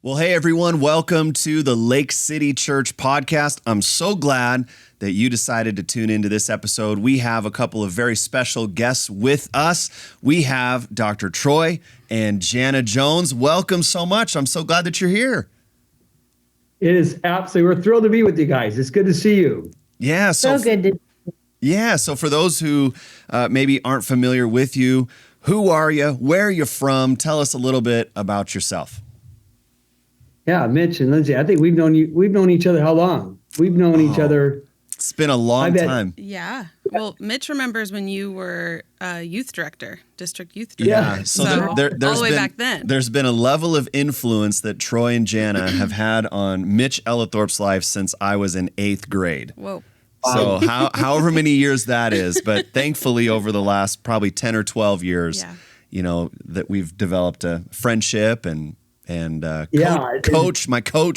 Well, hey, everyone. Welcome to the Lake City Church podcast. I'm so glad that you decided to tune into this episode. We have a couple of very special guests with us. We have Dr. Troy and Jana Jones. Welcome so much. I'm so glad that you're here. It is absolutely, we're thrilled to be with you guys. It's good to see you. Yeah. So good. So for those who maybe aren't familiar with you, who are you? Where are you from? Tell us a little bit about yourself. Yeah, Mitch and Lindsay, I think we've known each other how long? We've known each other. It's been a long time. Yeah. Well, Mitch remembers when you were youth director, district youth director. Yeah. So there's all the way back then. There's been a level of influence that Troy and Jana have had on Mitch Ellithorpe's life since I was in 8th grade. Whoa. So however many years that is, but thankfully over the last probably 10 or 12 years, that we've developed a friendship and coach,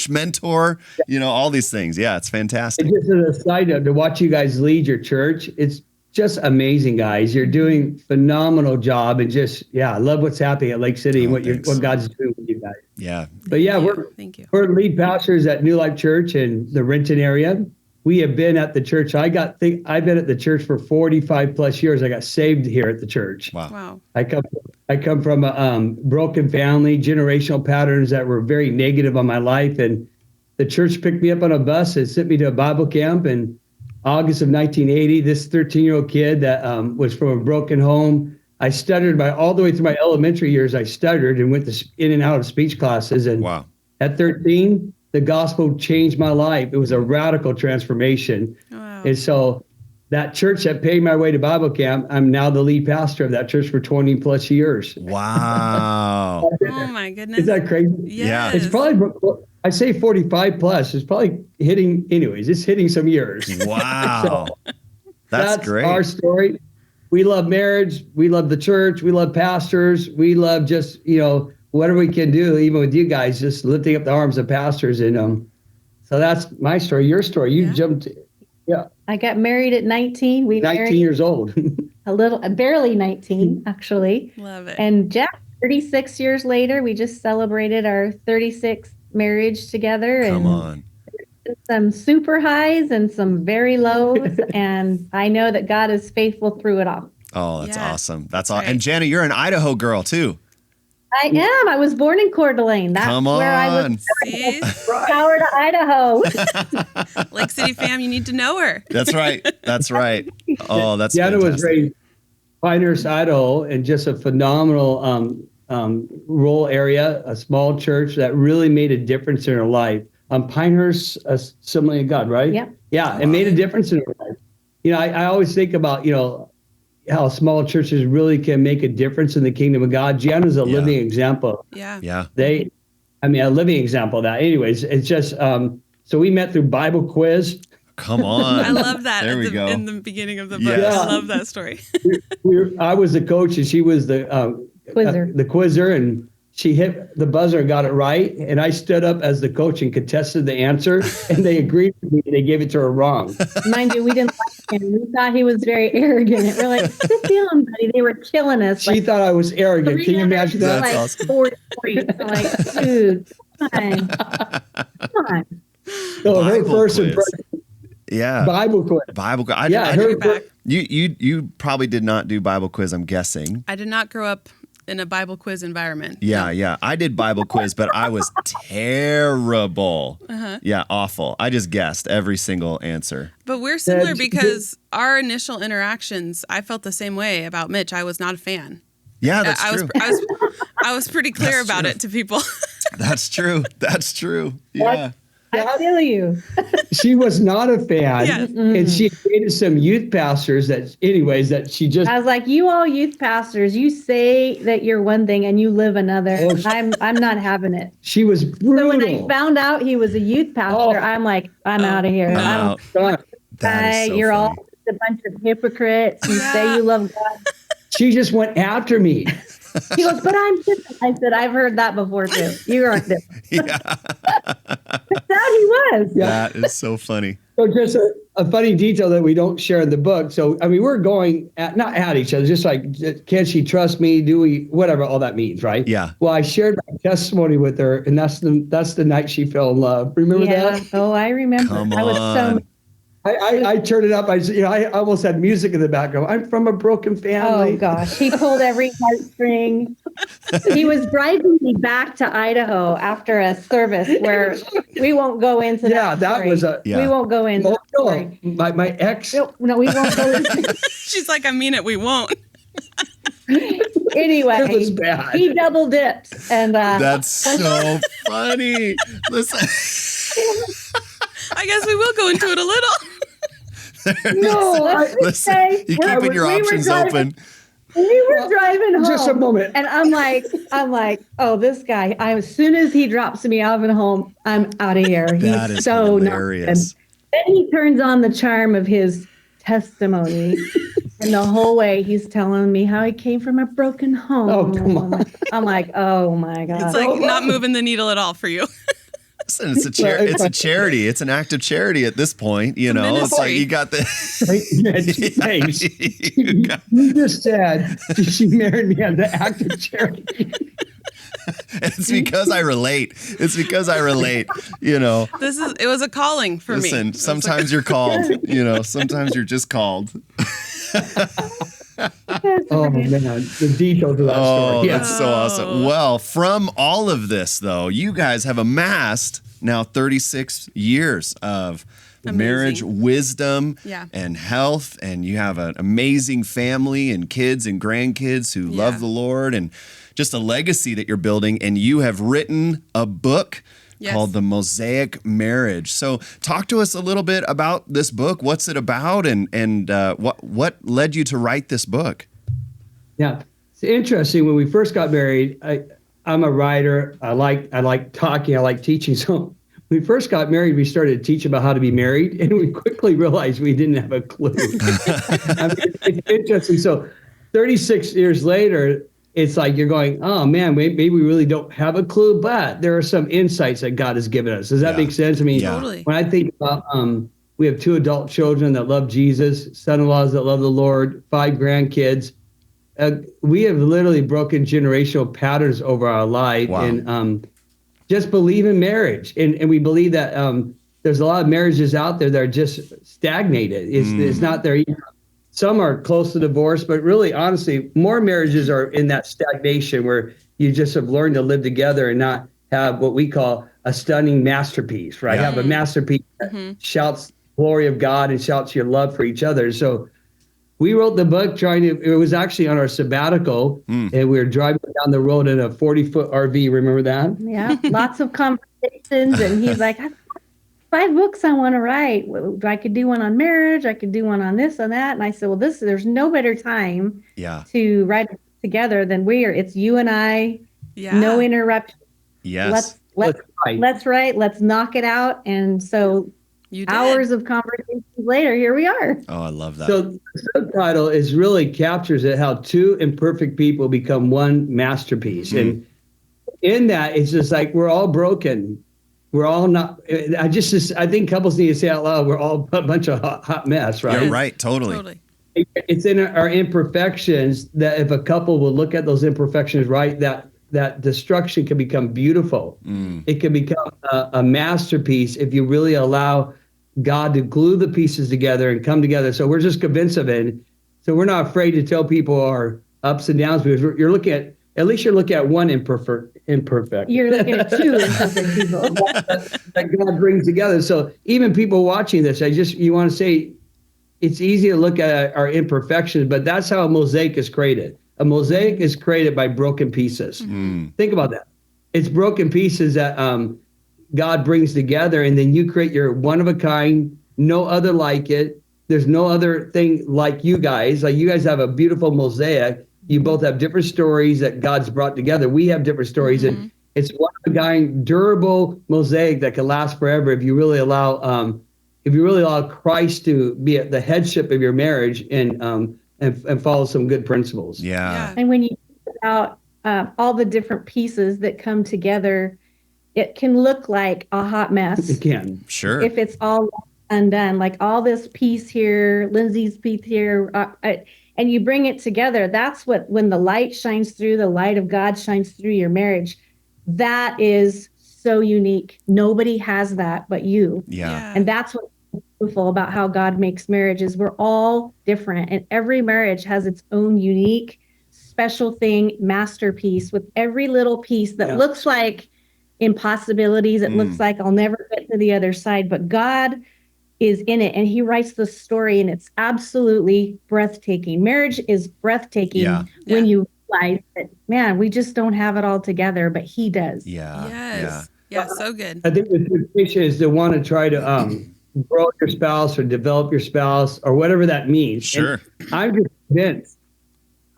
mentor, all these things. Yeah, it's fantastic. And just as a side note, to watch you guys lead your church, it's just amazing, guys. You're doing a phenomenal job, and I love what's happening at Lake City and what God's doing with you guys. Yeah. But we're lead pastors at New Life Church in the Renton area. We have been at the church. I've been at the church for 45 plus years. I got saved here at the church. Wow. I come from a broken family, generational patterns that were very negative on my life. And the church picked me up on a bus and sent me to a Bible camp in August of 1980. This 13-year-old kid that was from a broken home. I stuttered all the way through my elementary years. I stuttered and went in and out of speech classes. And at 13, the gospel changed my life. It was a radical transformation. Wow. And so that church that paid my way to Bible camp, I'm now the lead pastor of that church for 20 plus years. Wow. Oh my goodness. Is that crazy? Yes. It's probably, I say 45 plus. It's probably it's hitting some years. Wow. That's great. Our story. We love marriage. We love the church. We love pastors. We love just, whatever we can do, even with you guys, just lifting up the arms of pastors. And so that's my story, your story. You jumped. Yeah. I got married at 19. 19 years old. Barely 19, actually. Love it. And Jack, 36 years later, we just celebrated our 36th marriage together. Come on. Some super highs and some very lows. And I know that God is faithful through it all. Oh, that's awesome. That's right. And Jana, you're an Idaho girl too. I am. I was born in Coeur d'Alene. That's where I was. Howard, Idaho. Lake City fam, you need to know her. That's right. Oh, that's Jana fantastic. was raised Pinehurst, Idaho, and just a phenomenal rural area, a small church that really made a difference in her life. Pinehurst, Assembly of God, right? Yeah. Yeah, it made a difference in her life. I always think about, how small churches really can make a difference in the kingdom of God. Jana's a living example. Yeah. A living example of that. Anyways, it's just, so we met through Bible quiz. Come on. I love that. There we go. In the beginning of the book. Yes. I love that story. I was the coach and she was the quizzer, and she hit the buzzer and got it right. And I stood up as the coach and contested the answer, and they agreed with me and they gave it to her wrong. Mind you, we didn't like him. We thought he was very arrogant. We're like, sit down, buddy. They were killing us. She thought I was arrogant. Can you imagine that? That's awesome. 40 points. I'm like, dude, come on. So her Bible first quiz. impression. Yeah. Bible quiz. You probably did not do Bible quiz, I'm guessing. I did not grow up in a Bible quiz environment. Yeah. I did Bible quiz, but I was terrible. Yeah, awful. I just guessed every single answer. But we're similar because our initial interactions, I felt the same way about Mitch. I was not a fan. Yeah, that's true. I was pretty clear about it to people. That's true. Yeah. I feel you. She was not a fan, Yeah. and she dated some youth pastors that she just. I was like, you all youth pastors, you say that you're one thing and you live another. I'm not having it. She was brutal. So when I found out he was a youth pastor, I'm like, I'm out of here. Wow. That is so you're funny. all a bunch of hypocrites. You say you love God. She just went after me. He goes, but I'm different. I said, I've heard that before too. You aren't different. Yeah. That's how he was. That is so funny. So just a funny detail that we don't share in the book. So, I mean, we're going not at each other, just like, can she trust me? Do we, whatever all that means, right? Yeah. Well, I shared my testimony with her, and that's the night she fell in love. Remember that? Oh, I remember. Come I was so on. I turned it up. I almost had music in the background. I'm from a broken family. Oh gosh, he pulled every heartstring. He was driving me back to Idaho after a service where we won't go into Yeah, that. that story. was a. Yeah. We won't go into that No, story. my ex. No, we won't go into. She's like, I mean it, we won't. Anyway, It was bad. he double dipped, and That's so funny. Listen. I guess we will go into it a little. No, Listen, say you we're- keeping your we were options driving- open. we were driving home. Just a moment. And I'm like, oh, this guy. As soon as he drops me off at home, I'm out of here. That He's is so hilarious. Then he turns on the charm of his testimony, and the whole way he's telling me how he came from a broken home. Oh, come on. I'm like, oh my god. It's like not moving the needle at all for you. Listen, it's a charity. It's an act of charity at this point. You know, it's like ministry. you got the. Thanks. You got- You just said she married me on the act of charity. it's because I relate. It's because I relate. You know. It was a calling for me. Listen, sometimes you're called. You know, sometimes you're just called. Oh man, the details of that Oh, story. that's so awesome. Well, from all of this, though, you guys have amassed now 36 years of marriage wisdom Yeah. and health, and you have an amazing family and kids and grandkids who love the Lord, and just a legacy that you're building. And you have written a book called The Mosaic Marriage. So talk to us a little bit about this book. What's it about, and what led you to write this book? Yeah, it's interesting. When we first got married, I'm a writer. I like talking. I like teaching. So when we first got married, we started to teach about how to be married, and we quickly realized we didn't have a clue. I mean, it's interesting. So 36 years later, it's like you're going, oh man, maybe we really don't have a clue, but there are some insights that God has given us. Does that make sense? I mean, Totally. when I think about, we have 2 adult children that love Jesus, son-in-laws that love the Lord, 5 grandkids. We have literally broken generational patterns over our life. Wow. And just believe in marriage. And we believe that there's a lot of marriages out there that are just stagnated. It's not there. Some are close to divorce, but really, honestly, more marriages are in that stagnation where you just have learned to live together and not have what we call a stunning masterpiece, right? Yeah. Have a masterpiece that shouts glory of God and shouts your love for each other. So we wrote the book it was actually on our sabbatical, and we were driving down the road in a 40-foot RV. Remember that? Yeah, lots of conversations, and he's like, I've got 5 books I want to write. I could do one on marriage. I could do one on this and that. And I said, well, there's no better time to write it together than it's you and I, no interruption. Yes. Let's write, let's knock it out. And so hours of conversations later, here we are. Oh, I love that. So the subtitle really captures it, how 2 imperfect people become one masterpiece. And in that, it's just like, we're all broken. We're all not, I think couples need to say out loud, we're all a bunch of hot mess, right? You're right. Totally. It's in our imperfections that if a couple will look at those imperfections, right, that destruction can become beautiful. It can become a masterpiece if you really allow God to glue the pieces together and come together. So we're just convinced of it. So we're not afraid to tell people our ups and downs, because you're looking at one imperfect. You're looking at 2 imperfect people that God brings together. So even people watching this, you want to say, it's easy to look at our imperfections, but that's how a mosaic is created. A mosaic is created by broken pieces. Think about that. It's broken pieces that God brings together, and then you create your one of a kind, no other like it. There's no other thing like you guys. Like, you guys have a beautiful mosaic. You both have different stories that God's brought together. We have different stories, and it's one of a kind, durable mosaic that can last forever if you really allow Christ to be at the headship of your marriage and follow some good principles. Yeah. And when you think about all the different pieces that come together, it can look like a hot mess. It can. Sure. If it's all undone. Like all this piece here, Lindsay's piece here, and you bring it together. That's when the light shines through, the light of God shines through your marriage. That is so unique. Nobody has that but you. Yeah. And that's what's beautiful about how God makes marriages. We're all different, and every marriage has its own unique, special thing, masterpiece with every little piece that looks like impossibilities. It looks like I'll never get to the other side, but God is in it and he writes the story, and it's absolutely breathtaking. Marriage is breathtaking when you realize that, man, we just don't have it all together, but he does. Yeah, so good. I think the temptation is to want to try to grow your spouse or develop your spouse or whatever that means. Sure. And I'm just convinced.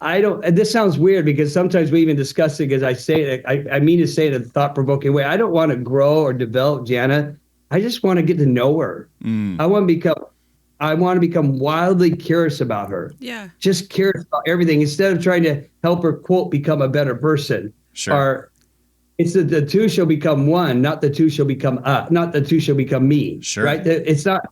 And this sounds weird because sometimes we even discuss it because I say it, I mean to say it in a thought-provoking way. I don't want to grow or develop Jana. I just want to get to know her. I want to become wildly curious about her. Yeah. Just curious about everything instead of trying to help her, quote, become a better person. Sure. Or it's that the two shall become one, not the two shall become not the two shall become me. Sure. Right? It's not.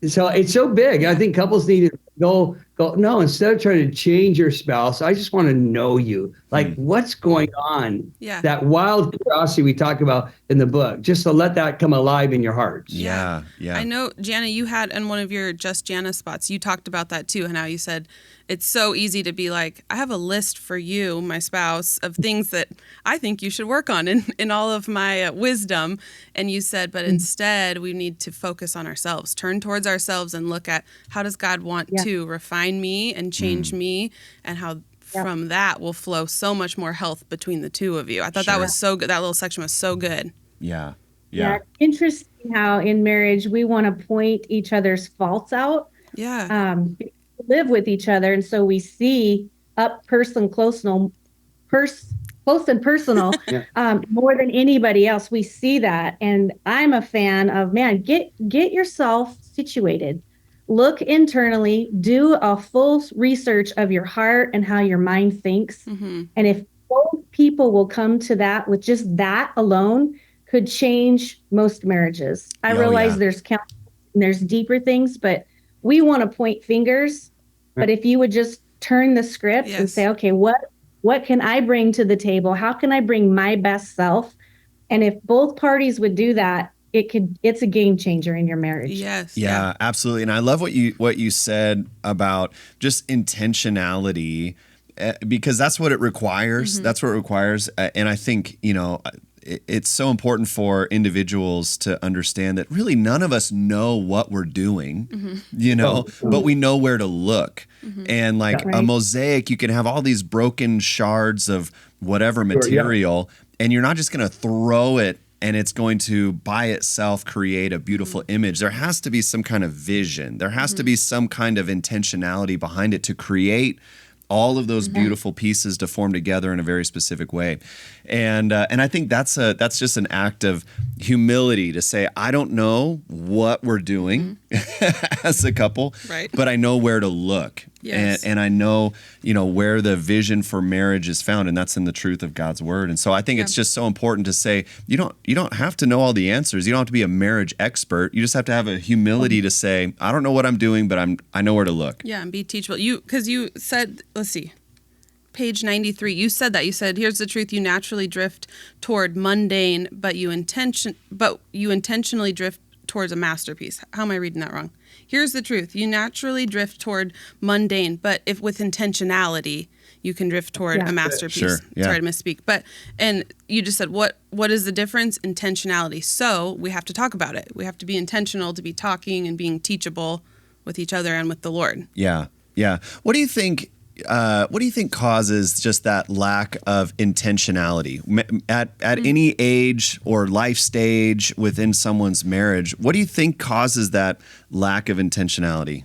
So it's so big. I think couples need to go, no, instead of trying to change your spouse, I just want to know you. Like what's going on? Yeah. That wild curiosity we talk about in the book, just to let that come alive in your heart. Yeah. I know, Jana, you had in one of your Just Jana spots, you talked about that too, and how you said it's so easy to be like, I have a list for you, my spouse, of things that I think you should work on in all of my wisdom. And you said, but instead we need to focus on ourselves, turn towards ourselves and look at how does God want to refine me and change me, and how from that will flow so much more health between the two of you. I thought that was so good. That little section was so good. Yeah. It's interesting how in marriage we want to point each other's faults out. Live with each other, and so we see up close and personal more than anybody else. We see that, and I'm a fan of, man, get yourself situated, look internally, do a full research of your heart and how your mind thinks, and if both people will come to that with just that alone, could change most marriages. I realize there's counseling and there's deeper things, but we want to point fingers. But if you would just turn the script and say, okay, what can I bring to the table? How can I bring my best self? And if both parties would do that, it's a game changer in your marriage. Yeah, absolutely. And I love what you said about just intentionality, because that's what it requires. That's what it requires. And I think, it's so important for individuals to understand that really none of us know what we're doing, but we know where to look. And like a mosaic, you can have all these broken shards of whatever material, and you're not just going to throw it and it's going to by itself create a beautiful image. There has to be some kind of vision. There has to be some kind of intentionality behind it to create all of those beautiful pieces to form together in a very specific way. And I think that's just an act of humility to say, I don't know what we're doing as a couple, but I know where to look. And I know, where the vision for marriage is found, and that's in the truth of God's word. And so I think it's just so important to say, you don't have to know all the answers. You don't have to be a marriage expert. You just have to have a humility to say, I don't know what I'm doing, but I know where to look. Yeah, and be teachable. Because you said, let's see, page 93, you said that. You said, here's the truth, you naturally drift toward mundane, but you intentionally drift towards a masterpiece. How am I reading that wrong? Here's the truth. You naturally drift toward mundane, but if with intentionality, you can drift toward a masterpiece. Sure. Yeah. Sorry to misspeak. And you just said, what is the difference? Intentionality. So we have to talk about it. We have to be intentional to be talking and being teachable with each other and with the Lord. Yeah. What do you think causes just that lack of intentionality at any age or life stage within someone's marriage? What do you think causes that lack of intentionality?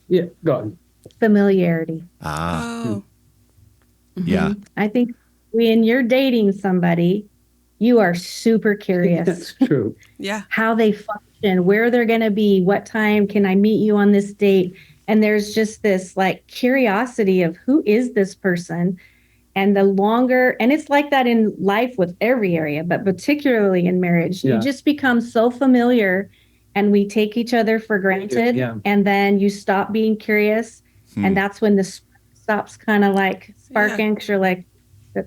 Yeah, go on. Familiarity. Yeah. I think when you're dating somebody, you are super curious. That's true. How they function, where they're going to be, what time can I meet you on this date? And there's just this like curiosity of who is this person? And the longer, and it's like that in life with every area, but particularly in marriage, you just become so familiar and we take each other for granted. Yeah. And then you stop being curious. And that's when the stops kind of like sparking. Because you're like,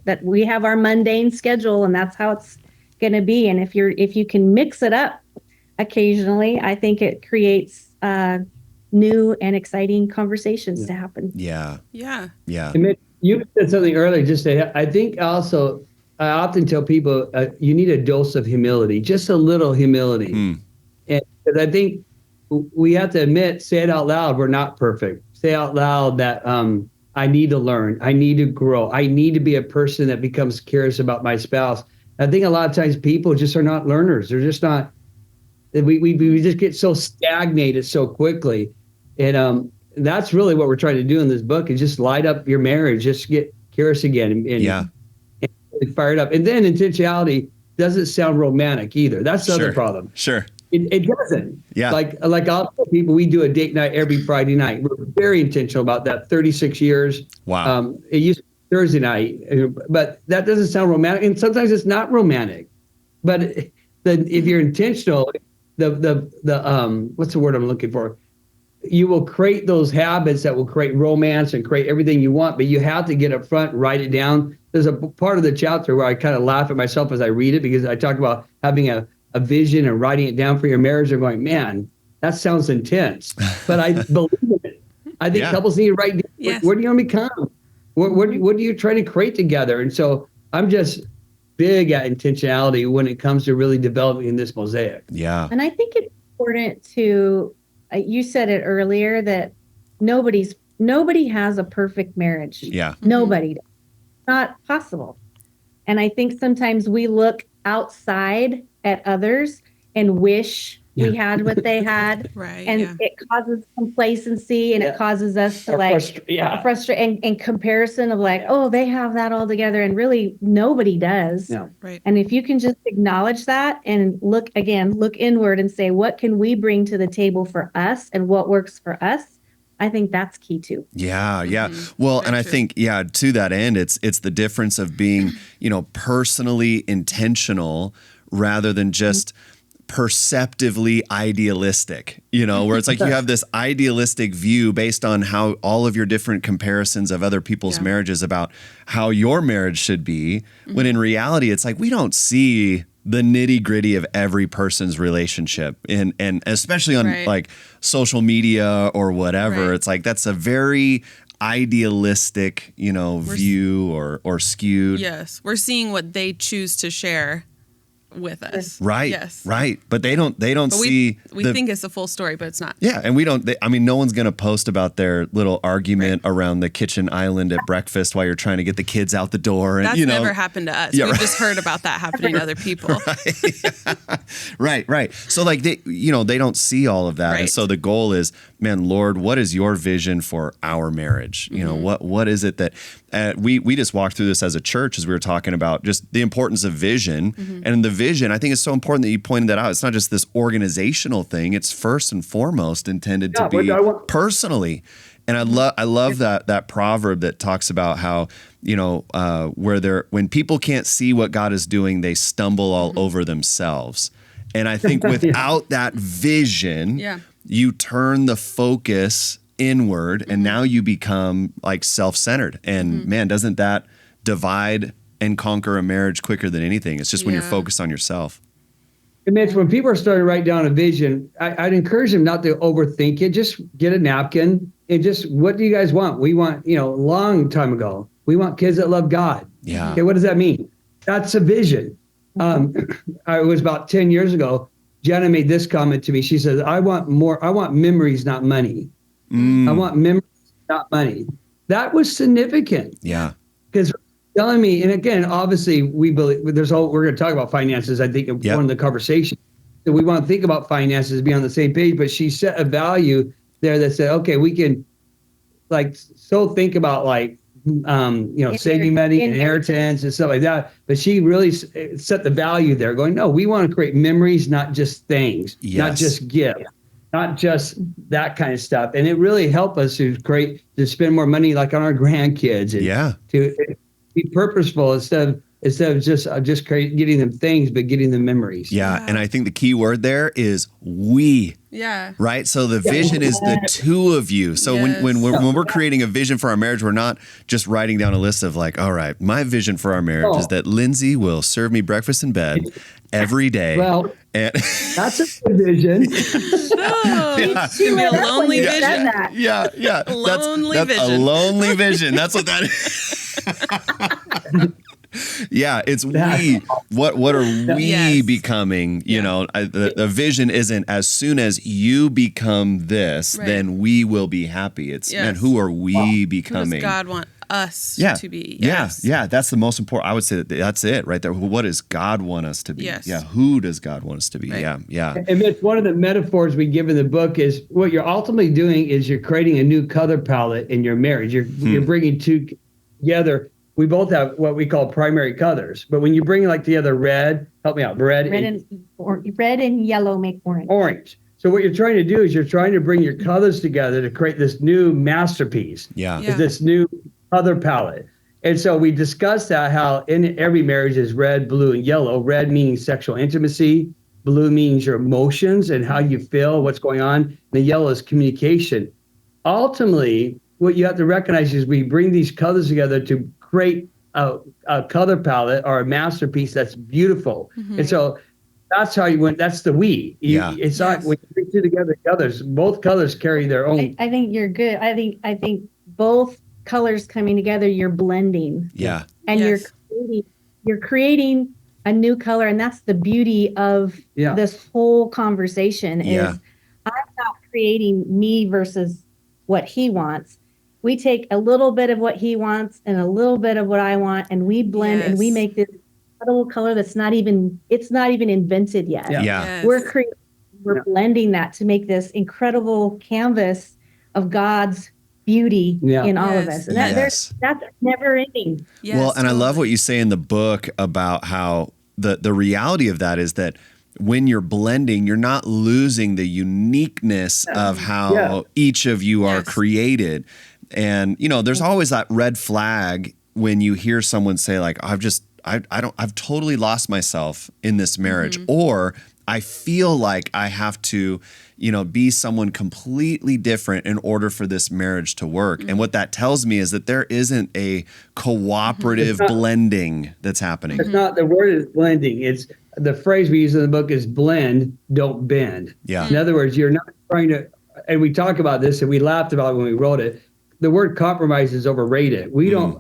that we have our mundane schedule and that's how it's going to be. And if you can mix it up occasionally, I think it creates new and exciting conversations to happen. Yeah. Yeah. Yeah. And you said something earlier, I think also, I often tell people, you need a dose of humility, just a little humility. And because I think we have to admit, say it out loud, we're not perfect. Say out loud that I need to learn. I need to grow. I need to be a person that becomes curious about my spouse. I think a lot of times people just are not learners. They're just not. We just get so stagnated so quickly. And that's really what we're trying to do in this book, is just light up your marriage. Just get curious again and really fired up. And then intentionality doesn't sound romantic either. That's the other problem. Sure. It doesn't. Yeah. Like I'll tell people, we do a date night every Friday night. We're very intentional about that. 36 years. Wow. It used to be Thursday night, but that doesn't sound romantic. And sometimes it's not romantic. But if you're intentional, the what's the word I'm looking for? You will create those habits that will create romance and create everything you want, but you have to get up front, write it down. There's a part of the chapter where I kind of laugh at myself as I read it, because I talk about having a vision and writing it down for your marriage and going, man, that sounds intense. But I believe in it. I think couples need to write down, Yes. where do you want to become? What are you trying to create together? And so I'm just big at intentionality when it comes to really developing this mosaic. Yeah. And I think it's important to, you said it earlier, that nobody has a perfect marriage. Yeah. Nobody. Not possible. And I think sometimes we look outside at others and wish we had what they had. Right. And it causes complacency, and it causes us to frustrate and comparison of like, oh, they have that all together. And really nobody does. No. Right. And if you can just acknowledge that and look inward and say, what can we bring to the table for us and what works for us? I think that's key too. Yeah, yeah. Well, and I think, to that end, it's the difference of being, personally intentional rather than just perceptively idealistic, where it's like you have this idealistic view based on how all of your different comparisons of other people's marriages about how your marriage should be, when in reality, it's like we don't see the nitty gritty of every person's relationship, and especially on like social media or whatever. It's like that's a very idealistic, view or skewed. Yes, we're seeing what they choose to share with us. Right. Yes. Right. But they don't But see. we think it's the full story, but it's not. Yeah, and we don't. No one's going to post about their little argument around the kitchen island at breakfast while you're trying to get the kids out the door. And That's never happened to us. Yeah, We've just heard about that happening to other people. Right. So like they don't see all of that, and so the goal is, man, Lord, what is your vision for our marriage? What is it that we just walked through this as a church as we were talking about just the importance of vision, and the vision. I think it's so important that you pointed that out. It's not just this organizational thing. It's first and foremost intended to be personally. And I love that proverb that talks about how, when people can't see what God is doing, they stumble all over themselves. And I think without that vision, you turn the focus inward, and now you become like self-centered. And man, doesn't that divide and conquer a marriage quicker than anything? It's just when you're focused on yourself. And Mitch, when people are starting to write down a vision, I'd encourage them not to overthink it. Just get a napkin and just, what do you guys want? We want, a long time ago, we want kids that love God. Yeah. Okay, what does that mean? That's a vision. It was about 10 years ago. Jana made this comment to me. She says, I want memories, not money. I want memories, not money. That was significant. Yeah. Because telling me, and again, obviously we believe we're going to talk about finances, I think, in one of the conversations. So we want to think about finances, be on the same page, but she set a value there that said, okay, we can think about saving money, inheritance and stuff like that. But she really set the value there going, no, we want to create memories, not just things, not just gifts, not just that kind of stuff. And it really helped us to spend more money like on our grandkids and to be purposeful instead of instead of just getting them things, but getting them memories. Yeah. And I think the key word there is we. Yeah. Right. So the vision is the two of you. So when we're creating a vision for our marriage, we're not just writing down a list of like, all right, my vision for our marriage is that Lindsay will serve me breakfast in bed every day. Well, and that's a good vision. It's gonna be a lonely vision. Yeah. Lonely vision. A lonely vision. That's what that is. Yeah, it's we. What are we becoming? You know, the vision isn't as soon as you become this, then we will be happy. It's man, who are we becoming? Who does God want us to be? Yeah. That's the most important. I would say that's it right there. What does God want us to be? Yes. Yeah. Who does God want us to be? Right. Yeah. And it's one of the metaphors we give in the book is what you're ultimately doing is you're creating a new color palette in your marriage. You're bringing two together. We both have what we call primary colors, but when you bring like together red, help me out, red and yellow make orange. Orange. So what you're trying to do is you're trying to bring your colors together to create this new masterpiece. Yeah. This new color palette. And so we discussed that how in every marriage is red, blue, and yellow. Red meaning sexual intimacy. Blue means your emotions and how you feel, what's going on. The yellow is communication. Ultimately, what you have to recognize is we bring these colors together to create a color palette or a masterpiece that's beautiful. And so that's how you went. That's the we. It's not when you bring two together colors, both colors carry their own. I think you're good. I think both colors coming together, you're blending. Yeah. And you're creating a new color. And that's the beauty of this whole conversation is I'm not creating me versus what he wants. We take a little bit of what he wants and a little bit of what I want, and we blend and we make this incredible color that's not even invented yet. Yeah. We're blending that to make this incredible canvas of God's beauty in all of us. And that's never ending. Yes, well, and I love what you say in the book about how the reality of that is that when you're blending, you're not losing the uniqueness of how each of you are created. And, you know, there's always that red flag when you hear someone say like, I've totally lost myself in this marriage, or I feel like I have to, you know, be someone completely different in order for this marriage to work. And what that tells me is that there isn't a cooperative blending that's happening. It's not, the word is blending. It's the phrase we use in the book is blend, don't bend. Yeah. In other words, you're not trying to, and we talk about this and we laughed about it when we wrote it. The word compromise is overrated.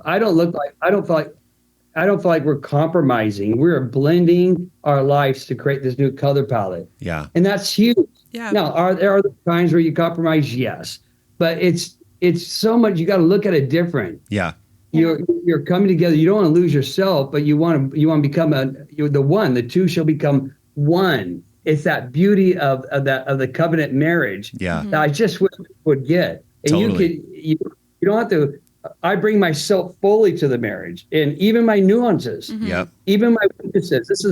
I don't feel like we're compromising. We're blending our lives to create this new color palette. Yeah. And that's huge. Yeah. Now, there are times where you compromise? Yes. But it's so much, you got to look at it different. Yeah. You're coming together. You don't want to lose yourself, but you want to become the one. The two shall become one. It's that beauty of the covenant marriage. Yeah. That I just would get. And totally. You don't have to. I bring myself fully to the marriage, and even my nuances. Yep. Even my weaknesses.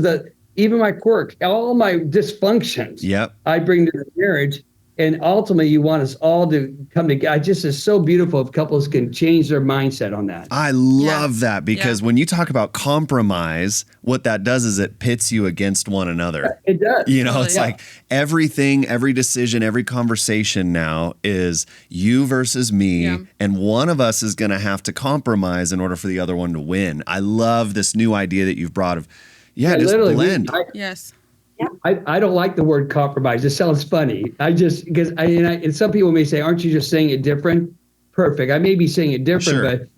Even my quirks, all my dysfunctions. Yep. I bring to the marriage, and ultimately, you want us all to come together. It's so beautiful if couples can change their mindset on that. I love that because when you talk about compromise, what that does is it pits you against one another. It does. You know, it's like everything, every decision, every conversation now is you versus me, and one of us is going to have to compromise in order for the other one to win. I love this new idea that you've brought of, just blend. Yes. Yeah. I don't like the word compromise. It sounds funny. And some people may say, aren't you just saying it different? Perfect. I may be saying it different, but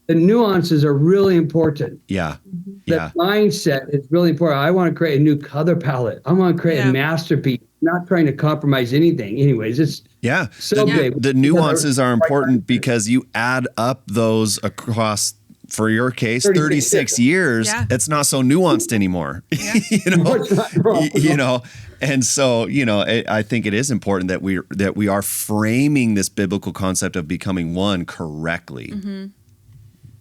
the nuances are really important. Yeah. The mindset is really important. I want to create a new color palette. I want to create a masterpiece, not trying to compromise anything. Anyways, it's so big. The nuances are important because you add up those across, for your case, 36 years, it's not so nuanced anymore. You know, and so, I think it is important that we are framing this biblical concept of becoming one correctly. Mm-hmm.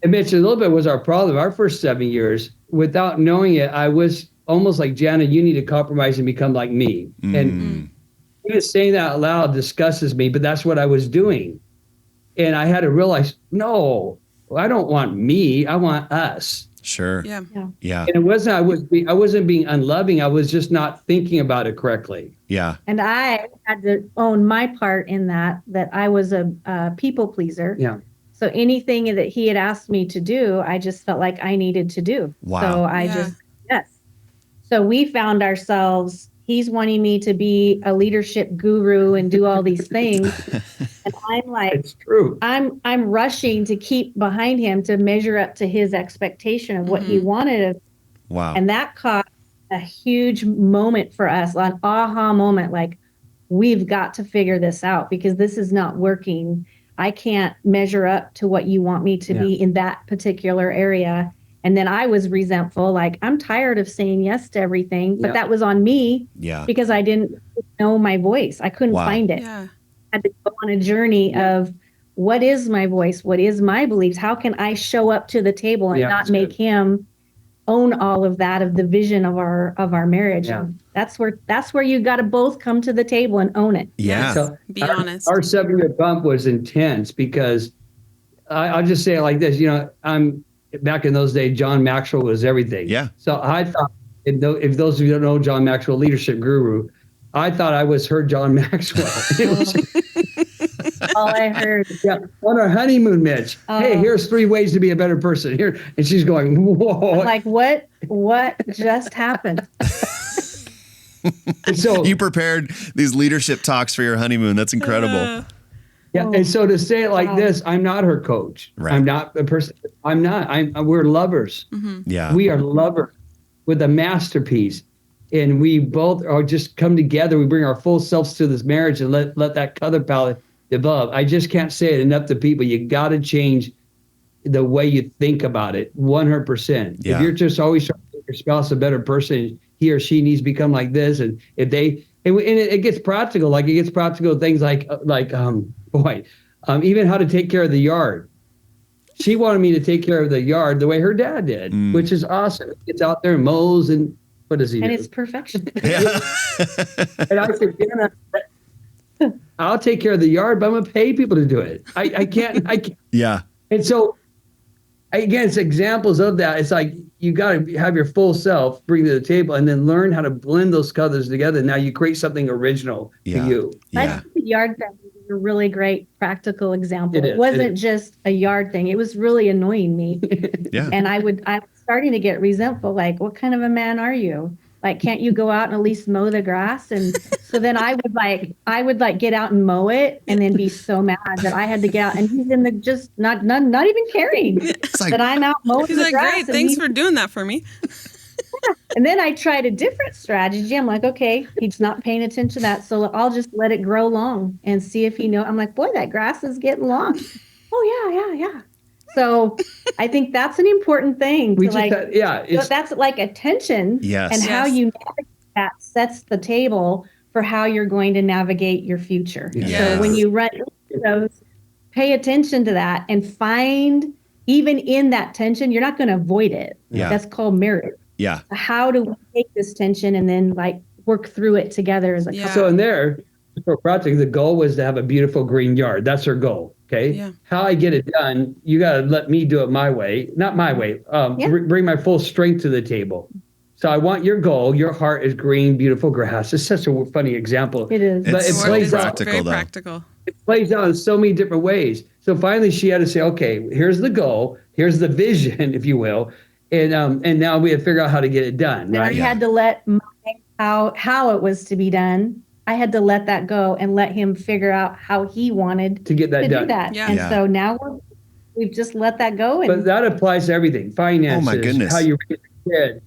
And Mitch, a little bit was our problem. Our first 7 years, without knowing it, I was almost like, Jana, you need to compromise and become like me. And even saying that out loud disgustes me, but that's what I was doing. And I had to realize, no, I don't want me. I want us. Sure. Yeah. Yeah. And it wasn't I wasn't being unloving. I was just not thinking about it correctly. Yeah. And I had to own my part in that I was a people pleaser. Yeah. So anything that he had asked me to do, I just felt like I needed to do. Wow. So I just, yes. So we found ourselves, he's wanting me to be a leadership guru and do all these things. And I'm like, It's true. I'm rushing to keep behind him to measure up to his expectation of what he wanted of. Wow. And that caused a huge moment for us, an aha moment, like, we've got to figure this out because this is not working. I can't measure up to what you want me to be in that particular area. And then I was resentful, like, I'm tired of saying yes to everything, but that was on me because I didn't know my voice. I couldn't find it. Yeah. I had to go on a journey of what is my voice? What is my beliefs? How can I show up to the table and not make him own all of that, of the vision of our marriage? Yeah. And that's where you got to both come to the table and own it. Yeah. So Be honest. Our 7-year bump was intense because I'll just say it like this. I'm back in those days, John Maxwell was everything. Yeah. So I thought, if those of you don't know John Maxwell, leadership guru, I thought I was her John Maxwell. It was All I heard. on our honeymoon, Mitch. Hey, here's 3 ways to be a better person. Here, and she's going, whoa. Like, what just happened? And so You prepared these leadership talks for your honeymoon. That's incredible. and so to say it like this, I'm not her coach. Right. I'm not the person. I'm not. We're lovers. Yeah. We are lovers with a masterpiece. And we both are just come together. We bring our full selves to this marriage and let that color palette develop. I just can't say it enough to people. You got to change the way you think about it 100%. Yeah. If you're just always trying to make your spouse a better person, he or she needs to become like this. And if they, and it gets practical, like it gets practical things like even how to take care of the yard. She wanted me to take care of the yard the way her dad did, which is awesome. He gets out there and mows and what does he do? And it's perfection. Yeah. And I said, Jana, I'll take care of the yard, but I'm gonna pay people to do it. I can't. Yeah. And so, again, it's examples of that. It's like you got to have your full self, bring to the table, and then learn how to blend those colors together. Now you create something original to you. I Yeah. think the yard thing is a really great practical example. It is. It wasn't just a yard thing. It was really annoying me. Yeah. And I was starting to get resentful. Like, what kind of a man are you? Like, can't you go out and at least mow the grass? And so then I would get out and mow it and then be so mad that I had to get out and he's in the just not even caring like, that I'm out mowing He's the like, grass. great, and thanks for doing that for me. And then I tried a different strategy. I'm like, okay, he's not paying attention to that. So I'll just let it grow long and see if he knows. I'm like, boy, that grass is getting long. Oh, yeah. So I think that's an important thing. That's like attention. Yes. And how you navigate that sets the table for how you're going to navigate your future. Yes. So when you run into those, pay attention to that and find, even in that tension, you're not going to avoid it. Yeah. That's called marriage. Yeah. How do we take this tension and then like work through it together as a couple? So in there, for project, the goal was to have a beautiful green yard. That's her goal. Okay. Yeah. How I get it done, you got to let me do it my way, not my way. Bring my full strength to the table. So I want your goal. Your heart is green, beautiful grass. It's such a funny example. It is. But It's it plays so out. practical, very though. practical. It plays out in so many different ways. So finally, she had to say, okay, here's the goal. Here's the vision, if you will. And now we have to figure out how to get it done. And Right. I had to let how it was to be done. I had to let that go and let him figure out how he wanted To get that to done. do that. Yeah. And Yeah. so now we've just let that go. And But that applies to everything. Finances, Oh, my goodness. how you raise a kid,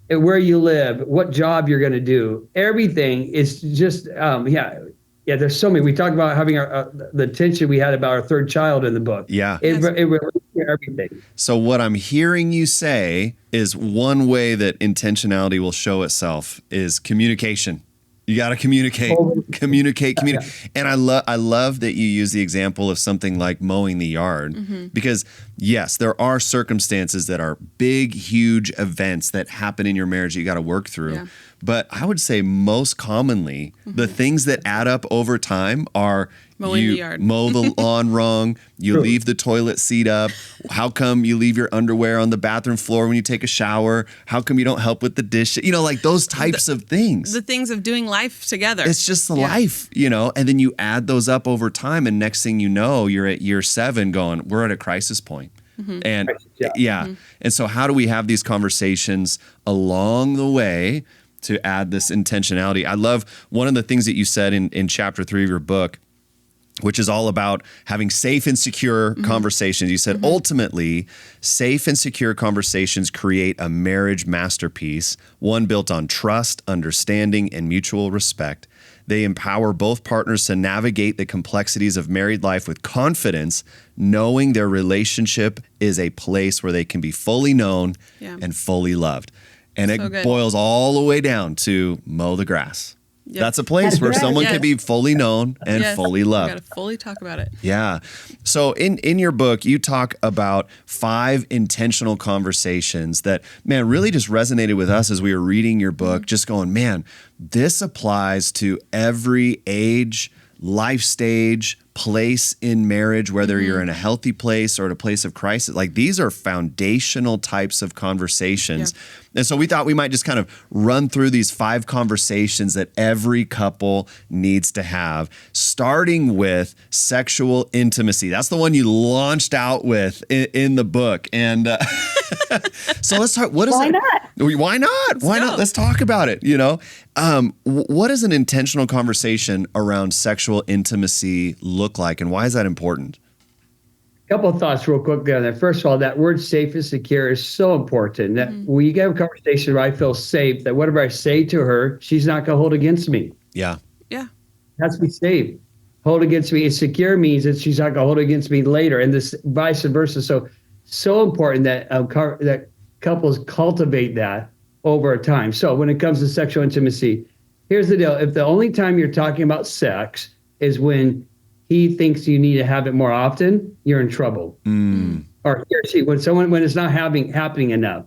and where you live, what job you're going to do. Everything is just, there's so many. We talked about having the tension we had about our third child in the book. Yeah. It relates to everything. So what I'm hearing you say is one way that intentionality will show itself is communication. You got to communicate. And I love that you use the example of something like mowing the yard because yes, there are circumstances that are big, huge events that happen in your marriage that you got to work through. Yeah. But I would say most commonly, the things that add up over time are Mowing you the yard. mow the lawn wrong. You leave the toilet seat up. How come you leave your underwear on the bathroom floor when you take a shower? How come you don't help with the dish? Like those types of things. The things of doing life together. It's just the life, and then you add those up over time. And next thing you know, you're at year 7 going, we're at a crisis point. And and so how do we have these conversations along the way to add this intentionality? I love one of the things that you said in chapter 3 of your book, which is all about having safe and secure conversations. You said, ultimately, safe and secure conversations create a marriage masterpiece, one built on trust, understanding, and mutual respect. They empower both partners to navigate the complexities of married life with confidence, knowing their relationship is a place where they can be fully known and fully loved. And it boils all the way down to mow the grass. Yep. That's a place where someone can be fully known and fully loved. You got to fully talk about it. Yeah. So in your book, you talk about 5 intentional conversations that, man, really just resonated with us as we were reading your book, just going, man, this applies to every age, life stage, place in marriage, whether you're in a healthy place or at a place of crisis. Like, these are foundational types of conversations. Yeah. And so we thought we might just kind of run through these 5 conversations that every couple needs to have, starting with sexual intimacy. That's the one you launched out with in the book. And so let's talk. What is Why it? not? Why not? Why not? Let's talk about it. What does an intentional conversation around sexual intimacy look like, and why is that important? A couple of thoughts real quickly on that. First of all, that word safe and secure is so important. That when you have a conversation where I feel safe, that whatever I say to her, she's not going to hold against me. Yeah. Yeah. It has to be safe. Hold against me. Secure means that she's not going to hold against me later, and this vice versa. So important that that couples cultivate that over time. So when it comes to sexual intimacy, here's the deal. If the only time you're talking about sex is when he thinks you need to have it more often, you're in trouble. Or he or she, when it's not happening enough.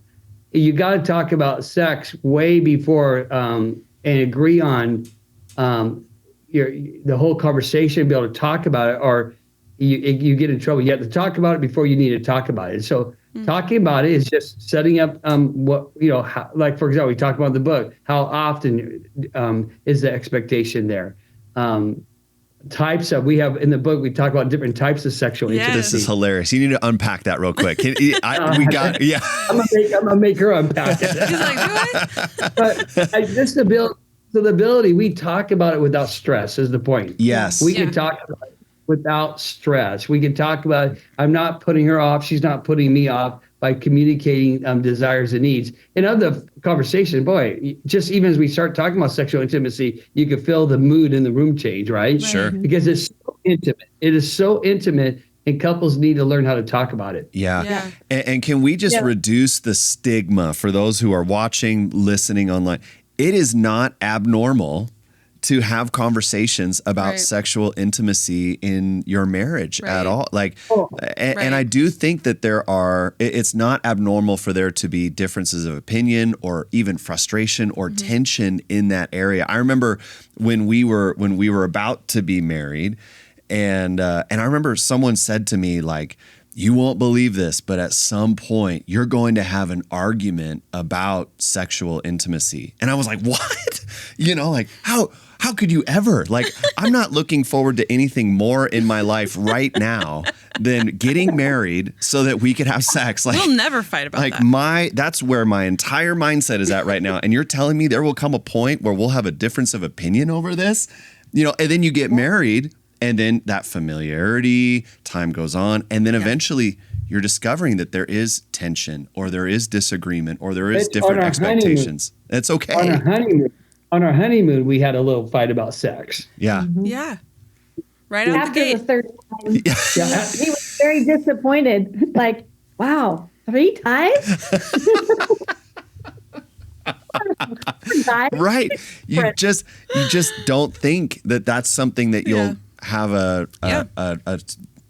You got to talk about sex way before and agree on the whole conversation, be able to talk about it, or you get in trouble. You have to talk about it before you need to talk about it. So talking about it is just setting up like, for example, we talked about in the book, how often is the expectation there? We have in the book, we talk about different types of sexual intimacy. This is hilarious. You need to unpack that real quick. I'm gonna make her unpack it. He's like, But the ability, we talk about it without stress is the point. Yes. We can talk about it without stress. We can talk about, I'm not putting her off, she's not putting me off, by communicating desires and needs. In other conversation, boy, just even as we start talking about sexual intimacy, you can feel the mood in the room change, right? Sure. Because it's so intimate. It is so intimate, and couples need to learn how to talk about it. Yeah. And can we just reduce the stigma for those who are watching, listening online? It is not abnormal to have conversations about sexual intimacy in your marriage at all. And I do think that it's not abnormal for there to be differences of opinion or even frustration or tension in that area. I remember when we were about to be married, and I remember someone said to me, like, you won't believe this, but at some point you're going to have an argument about sexual intimacy. And I was like, what? How could you ever? Like, I'm not looking forward to anything more in my life right now than getting married so that we could have sex. Like, we'll never fight about that. That's where my entire mindset is at right now. And you're telling me there will come a point where we'll have a difference of opinion over this, and then you get married, and then that familiarity, time goes on, and then eventually you're discovering that there is tension, or there is disagreement, or there is different expectations. It's okay. On our honeymoon, we had a little fight about sex. Yeah. Yeah. Right out the gate. After the third time, he was very disappointed. Like, wow, 3 times? Right. You just don't think that that's something that you'll have a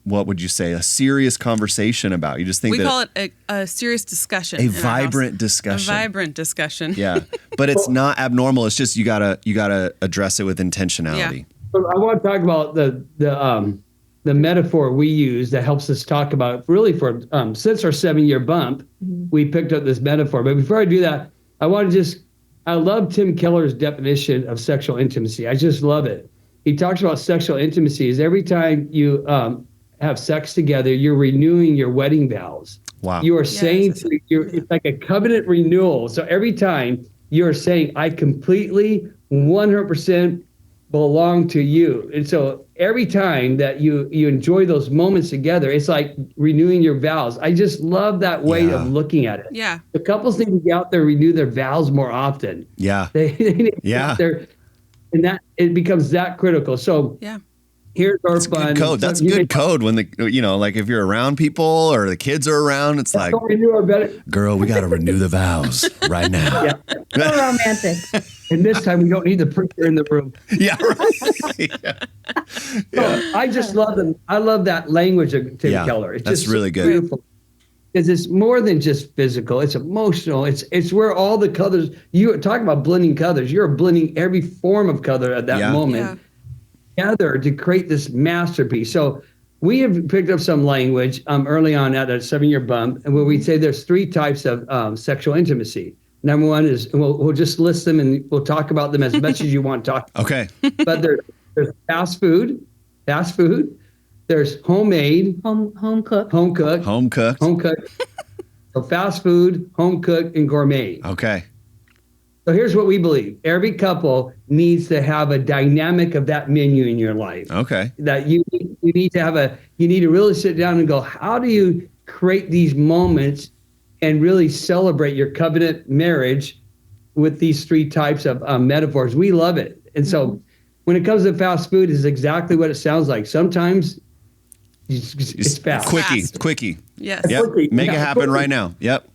what would you say, a serious conversation about. You just think we call it a serious discussion. A vibrant discussion. A vibrant discussion. Yeah. But it's not abnormal. It's just you gotta address it with intentionality. I want to talk about the metaphor we use that helps us talk about really for since our 7-year bump, we picked up this metaphor. But before I do that, I love Tim Keller's definition of sexual intimacy. I just love it. He talks about sexual intimacy is every time you have sex together, you're renewing your wedding vows. Wow. You are saying it's like a covenant renewal. So every time you're saying, I completely 100% belong to you. And so every time that you enjoy those moments together, it's like renewing your vows. I just love that way of looking at it. Yeah. The couples need to get out there and renew their vows more often. Yeah. They need to get out there, and that it becomes that critical. So here's our fun. Good code. That's good code when like if you're around people or the kids are around, it's like, girl, we got to renew the vows right now. Yeah. So romantic. And this time we don't need the preacher in the room. Yeah, right. So I just love them. I love that language of Tim Keller. It's that's just really good. Beautiful. Because it's more than just physical. It's emotional. It's where all the colors, you talk about blending colors. You're blending every form of color at that moment together to create this masterpiece. So we have picked up some language early on at a 7-year bump, and where we say there's 3 types of sexual intimacy. Number one is, and we'll just list them and we'll talk about them as much as you want to talk. Okay. But there's fast food. There's homemade, home cooked. So fast food, home cooked, and gourmet. Okay. So here's what we believe. Every couple needs to have a dynamic of that menu in your life. Okay. That you need to really sit down and go, how do you create these moments and really celebrate your covenant marriage with these 3 types of metaphors? We love it. And so when it comes to fast food, it's exactly what it sounds like. Sometimes it's fast. Quickie. Yes. Yep. Quickie. Make it happen right now. Yep.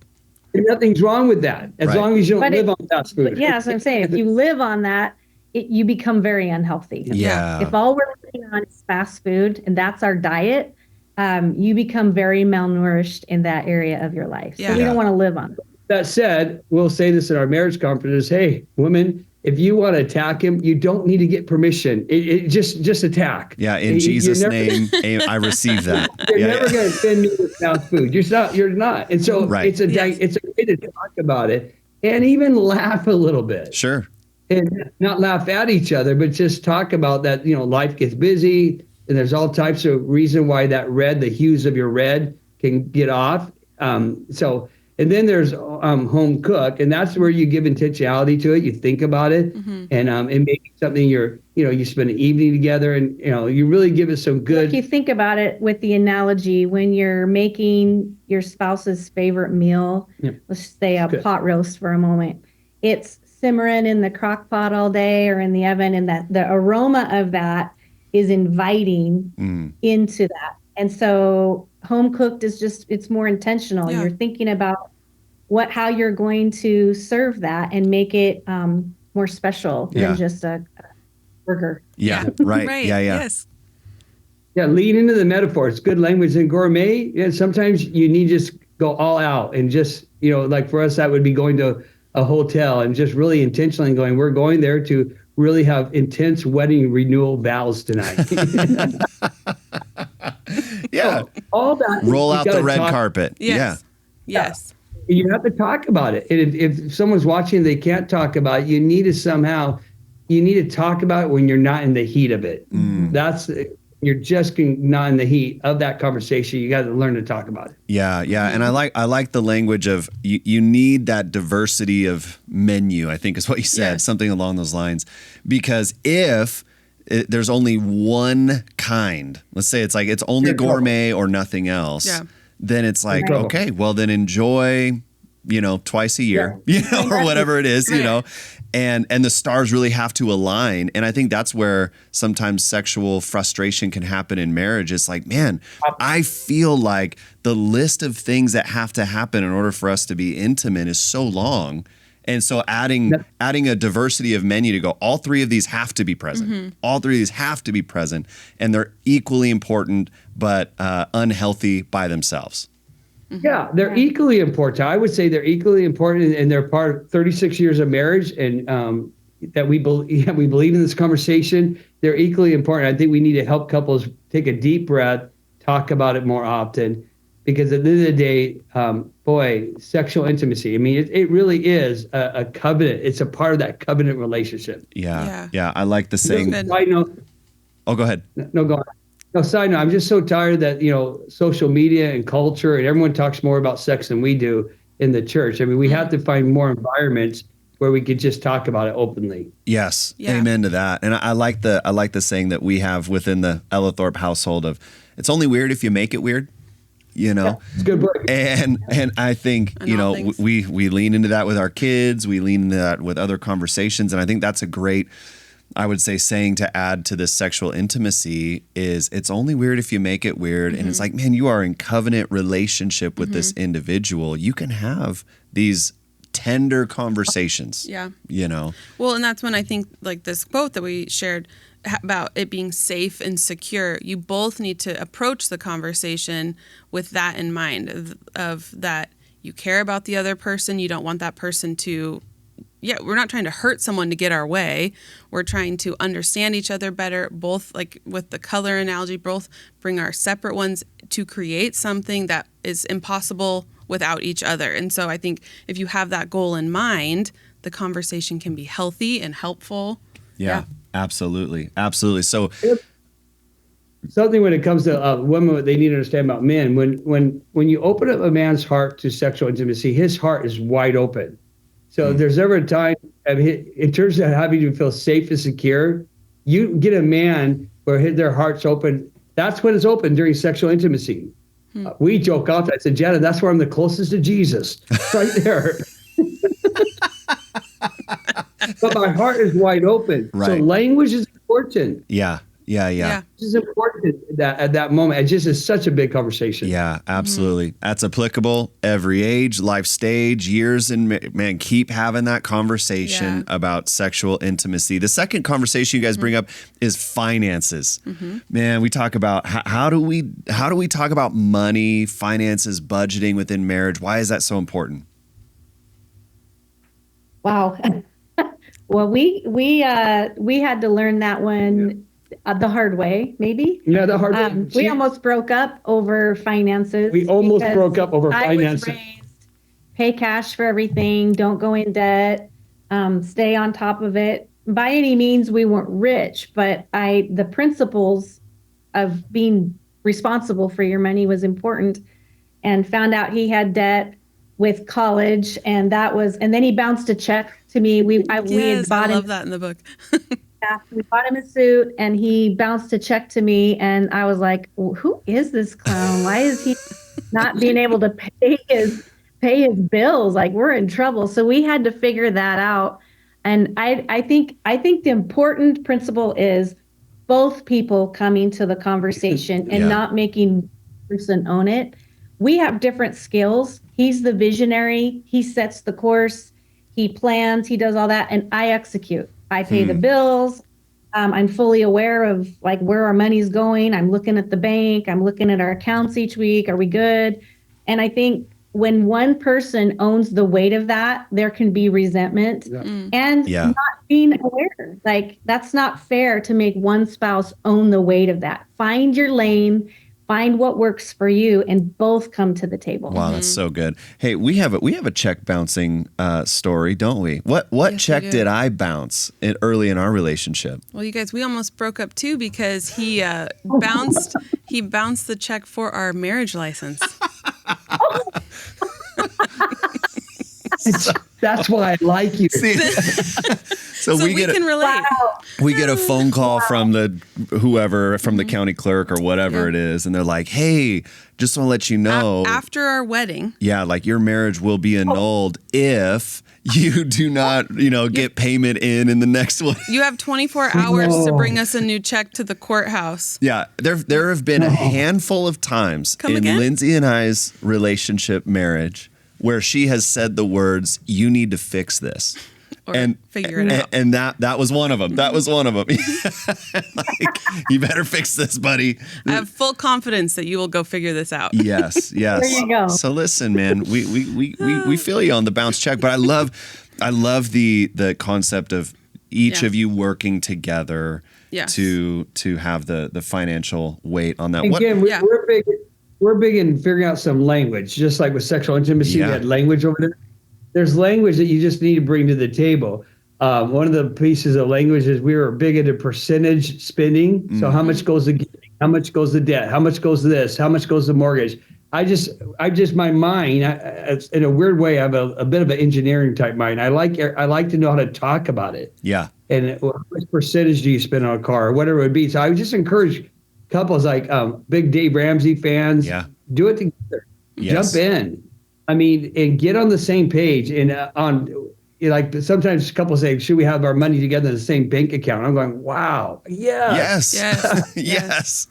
And nothing's wrong with that, as long as you don't live on fast food. Yeah, so I'm saying, if you live on that, you become very unhealthy. Yeah. If all we're living on is fast food and that's our diet, you become very malnourished in that area of your life. So we don't want to live on it. That said, we'll say this in our marriage conferences. Hey, women, if you want to attack him, you don't need to get permission. It just attack. Yeah, in Jesus' name, I receive that. You're never going to offend me with fast food. You're not. And so it's a way to talk about it and even laugh a little bit. Sure. And not laugh at each other, but just talk about that, life gets busy and there's all types of reason why the hues of your red can get off. And then there's home cook, and that's where you give intentionality to it. You think about it, and it may be something you spend an evening together, and you really give it some good. If you think about it with the analogy, when you're making your spouse's favorite meal, let's say a pot roast for a moment, it's simmering in the crock pot all day or in the oven, and that the aroma of that is inviting into that. And so home cooked is it's more intentional. You're thinking about how you're going to serve that and make it more special than just a burger. Yeah, right. Yeah. Yes. Yeah, lean into the metaphor. It's good language in gourmet. Yeah, sometimes you need to just go all out and just, like for us, that would be going to a hotel and just really intentionally going, we're going there to really have intense wedding renewal vows tonight. Yeah. So all that. Roll out the red carpet. Yes. Yeah. Yes. You have to talk about it. And if someone's watching, they can't talk about it, you need to talk about it when you're not in the heat of it. You're just not in the heat of that conversation. You got to learn to talk about it. Yeah. And I like the language of you need that diversity of menu, I think is what you said, something along those lines. Because if there's only one kind, let's say it's only gourmet or nothing else, then it's like, okay, well then enjoy, twice a year, or whatever it is, and the stars really have to align. And I think that's where sometimes sexual frustration can happen in marriage. It's like, man, I feel like the list of things that have to happen in order for us to be intimate is so long. And so adding a diversity of menu to go, all 3 of these have to be present. All 3 of these have to be present, and they're equally important, but unhealthy by themselves. Yeah, they're equally important. I would say they're equally important, and they're part of 36 years of marriage. And, that we believe in this conversation. They're equally important. I think we need to help couples take a deep breath, talk about it more often, because at the end of the day, sexual intimacy, I mean, it really is a covenant. It's a part of that covenant relationship. Yeah. I like the saying. Side note, oh, go ahead. No, go on. No, side note, I'm just so tired that, social media and culture and everyone talks more about sex than we do in the church. I mean, we have to find more environments where we could just talk about it openly. Yes. Yeah. Amen to that. And I like the saying that we have within the Ellithorpe household of, it's only weird if you make it weird. Yeah, it's a good word. And I think, things. we lean into that with our kids. We lean into that with other conversations. And I think that's a great, I would say, saying to add to this sexual intimacy is it's only weird if you make it weird. And it's like, man, you are in covenant relationship with this individual. You can have these tender conversations. Yeah. Well, and that's when I think like this quote that we shared about it being safe and secure, you both need to approach the conversation with that in mind of that you care about the other person. You don't want that person to, we're not trying to hurt someone to get our way. We're trying to understand each other better, both like with the color analogy, both bring our separate ones to create something that is impossible without each other. And so I think if you have that goal in mind, the conversation can be healthy and helpful. Yeah. Absolutely. So something when it comes to women, what they need to understand about men, when you open up a man's heart to sexual intimacy, his heart is wide open. So if there's ever a time, in terms of having to feel safe and secure, you get a man where their heart's open. That's when it's open during sexual intimacy. We joke off. I said, Jana, that's where I'm the closest to Jesus, right there. But my heart is wide open. Right. So language is important. Yeah. It's important at that moment. It just is such a big conversation. Yeah, absolutely. That's applicable every age, life stage, years, and man, keep having that conversation about sexual intimacy. The second conversation you guys bring up is finances. Man, we talk about how do we talk about money, finances, budgeting within marriage? Why is that so important? Wow. Well, we had to learn that one the hard way, maybe. Yeah, the hard way. We almost broke up over finances. We almost broke up over finances. I was raised, pay cash for everything, don't go in debt, stay on top of it. By any means, we weren't rich, but the principles of being responsible for your money was important, and found out he had debt with college, and then he bounced a check to me. We had bought I love that in the book. Yeah, we bought him a suit, and he bounced a check to me, and I was like, "Who is this clown? Why is he not being able to pay his bills? Like, we're in trouble." So we had to figure that out. And I think the important principle is both people coming to the conversation and not making one person own it. We have different skills. He's the visionary. He sets the course. He plans. He does all that, and I execute. I pay the bills. I'm fully aware of like where our money's going. I'm looking at the bank. I'm looking at our accounts each week. Are we good? And I think when one person owns the weight of that, there can be resentment and not being aware. Like, that's not fair to make one spouse own the weight of that. Find your lane. Find what works for you, and both come to the table. Wow, that's so good. Hey, we have a check bouncing story, don't we? What check did I bounce early in our relationship? Well, you guys, we almost broke up too because he bounced the check for our marriage license. That's why I like you. See? So we can relate. Wow. We get a phone call from the county clerk or whatever it is, and they're like, "Hey, just want to let you know, after our wedding, like your marriage will be annulled if you do not, get payment in the next one." You have 24 hours to bring us a new check to the courthouse. Yeah, there have been a handful of times Lindsay and I's relationship marriage where she has said the words, "You need to fix this." Or figure it out. And that was one of them. That was one of them. Like, you better fix this, buddy. I have full confidence that you will go figure this out. Yes. There you go. So listen, man, we feel you on the bounce check, but I love the concept of, each of you working together Yes. to have the financial weight on that. Again, we're big in figuring out some language, just like with sexual intimacy, we had language over there. There's language that you just need to bring to the table. One of the pieces of language is we were big into percentage spending. So how much goes to giving? How much goes to debt? How much goes to this? How much goes to mortgage? My mind, in a weird way, I have a bit of an engineering type mind. I like to know how to talk about it. Yeah. And what percentage do you spend on a car or whatever it would be? So I would just encourage couples like big Dave Ramsey fans, do it together. Jump in. I mean, and get on the same page. And like sometimes couples say, should we have our money together in the same bank account? I'm going, wow. Yeah. Yes. Yes. Yes.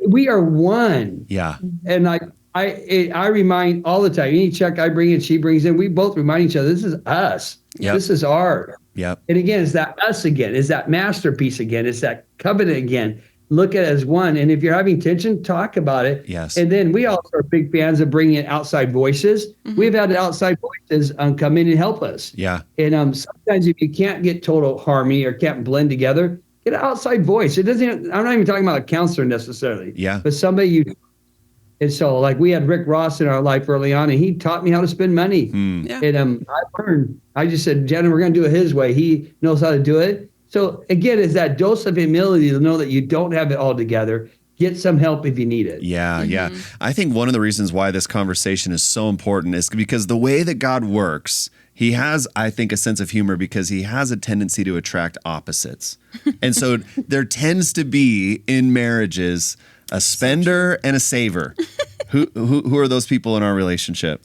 We are one. Yeah. And I remind all the time, any check I bring in, she brings in, we both remind each other, this is us. Yep. This is ours. Yep. And again, it's that us again. It's that masterpiece again. It's that covenant again. Look at it as one. And if you're having tension, talk about it. Yes. And then we also are big fans of bringing in outside voices. We've had outside voices come in and help us. Yeah. And sometimes if you can't get total harmony or can't blend together, get an outside voice. I'm not even talking about a counselor necessarily. Yeah. But somebody you. And so, like, we had Rick Ross in our life early on, and he taught me how to spend money. Yeah. And I learned. I just said, Jana, we're going to do it his way. He knows how to do it. So again, it's that dose of humility to know that you don't have it all together. Get some help if you need it. Yeah, yeah. I think one of the reasons why this conversation is so important is because the way that God works, he has, I think, a sense of humor because he has a tendency to attract opposites. And so there tends to be in marriages a spender and a saver. Who are those people in our relationship?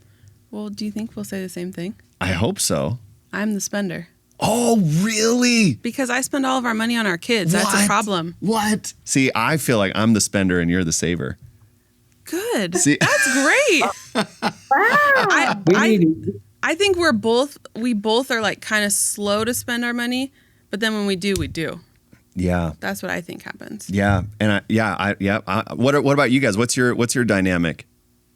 Well, do you think we'll say the same thing? I hope so. I'm the spender. Oh, really? Because I spend all of our money on our kids. That's a problem. What? See, I feel like I'm the spender and you're the saver. Good. See? That's great. Wow. I think we both are like kind of slow to spend our money, but then when we do, we do. Yeah. That's what I think happens. Yeah. And what about you guys? What's your dynamic?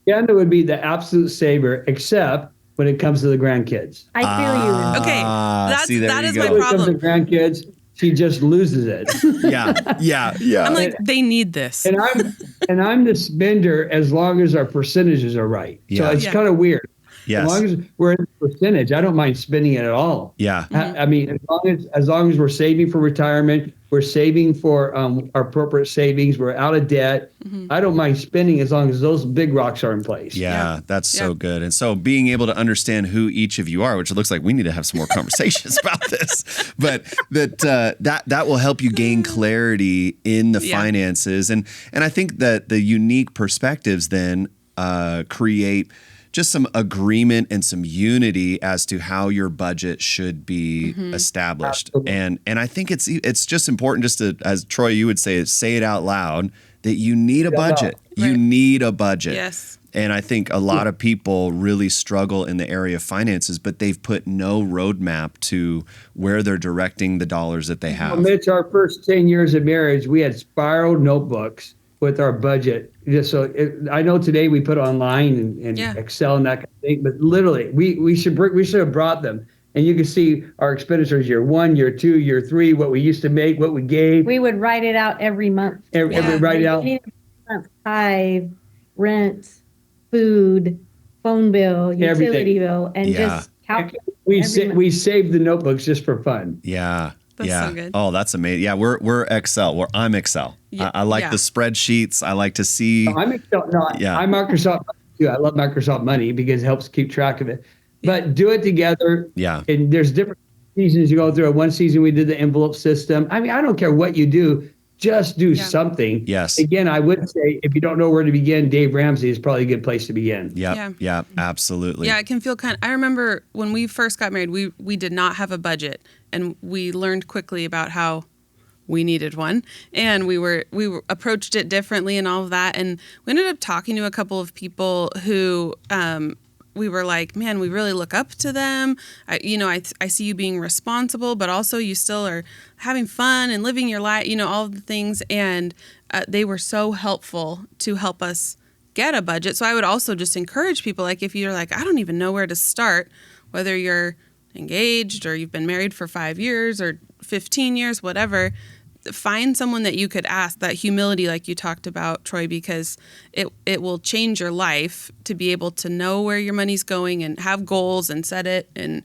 Jana would be the absolute saver, except when it comes to the grandkids. I feel you. Okay. That is my When it comes problem. to grandkids, she just loses it. Yeah. I'm like, they need this. And I'm the spender as long as our percentages are right. So Yeah. it's kind of weird. Yes. As long as we're in the percentage, I don't mind spending it at all. Yeah. I mean, as long as we're saving for retirement, we're saving for our appropriate savings, we're out of debt. I don't mind spending as long as those big rocks are in place. Yeah, that's so good. And so being able to understand who each of you are, which it looks like we need to have some more conversations about this, but that will help you gain clarity in the finances. And I think that the unique perspectives then create just some agreement and some unity as to how your budget should be established. Absolutely. And I think it's just important just to, as Troy, you would say it out loud, that you need a budget. You need a budget. Yes. And I think a lot of people really struggle in the area of finances, but they've put no roadmap to where they're directing the dollars that they have. Well, Mitch, our first 10 years of marriage, we had spiral notebooks with our budget. Just so I know today we put online and Excel and that kind of thing, but literally we should have brought them. And you can see our expenditures year 1, year 2, year 3, what we used to make, what we gave. We would write it out every month. Write it out. Tithe, rent, food, phone bill, utility bill, and just calculate. We saved the notebooks just for fun. Yeah. That's so good. Oh, that's amazing. Yeah, we're Excel. I'm Excel. Yeah. I like the spreadsheets. I like to see. No, I'm Excel. No, I'm Microsoft too. I love Microsoft Money because it helps keep track of it. But do it together. Yeah. And there's different seasons you go through. One season we did the envelope system. I mean, I don't care what you do. Just do something. Yes. Again, I would say if you don't know where to begin, Dave Ramsey is probably a good place to begin. Yeah, absolutely. Yeah, it can feel I remember when we first got married, we did not have a budget, and we learned quickly about how we needed one, and we approached it differently and all of that, and we ended up talking to a couple of people who we were like, man, we really look up to them. I see you being responsible, but also you still are having fun and living your life, all of the things. And they were so helpful to help us get a budget. So I would also just encourage people, like if you're like, I don't even know where to start, whether you're engaged or you've been married for 5 years or 15 years, whatever, find someone that you could ask. That humility, like you talked about, Troy, because it will change your life to be able to know where your money's going and have goals and set it and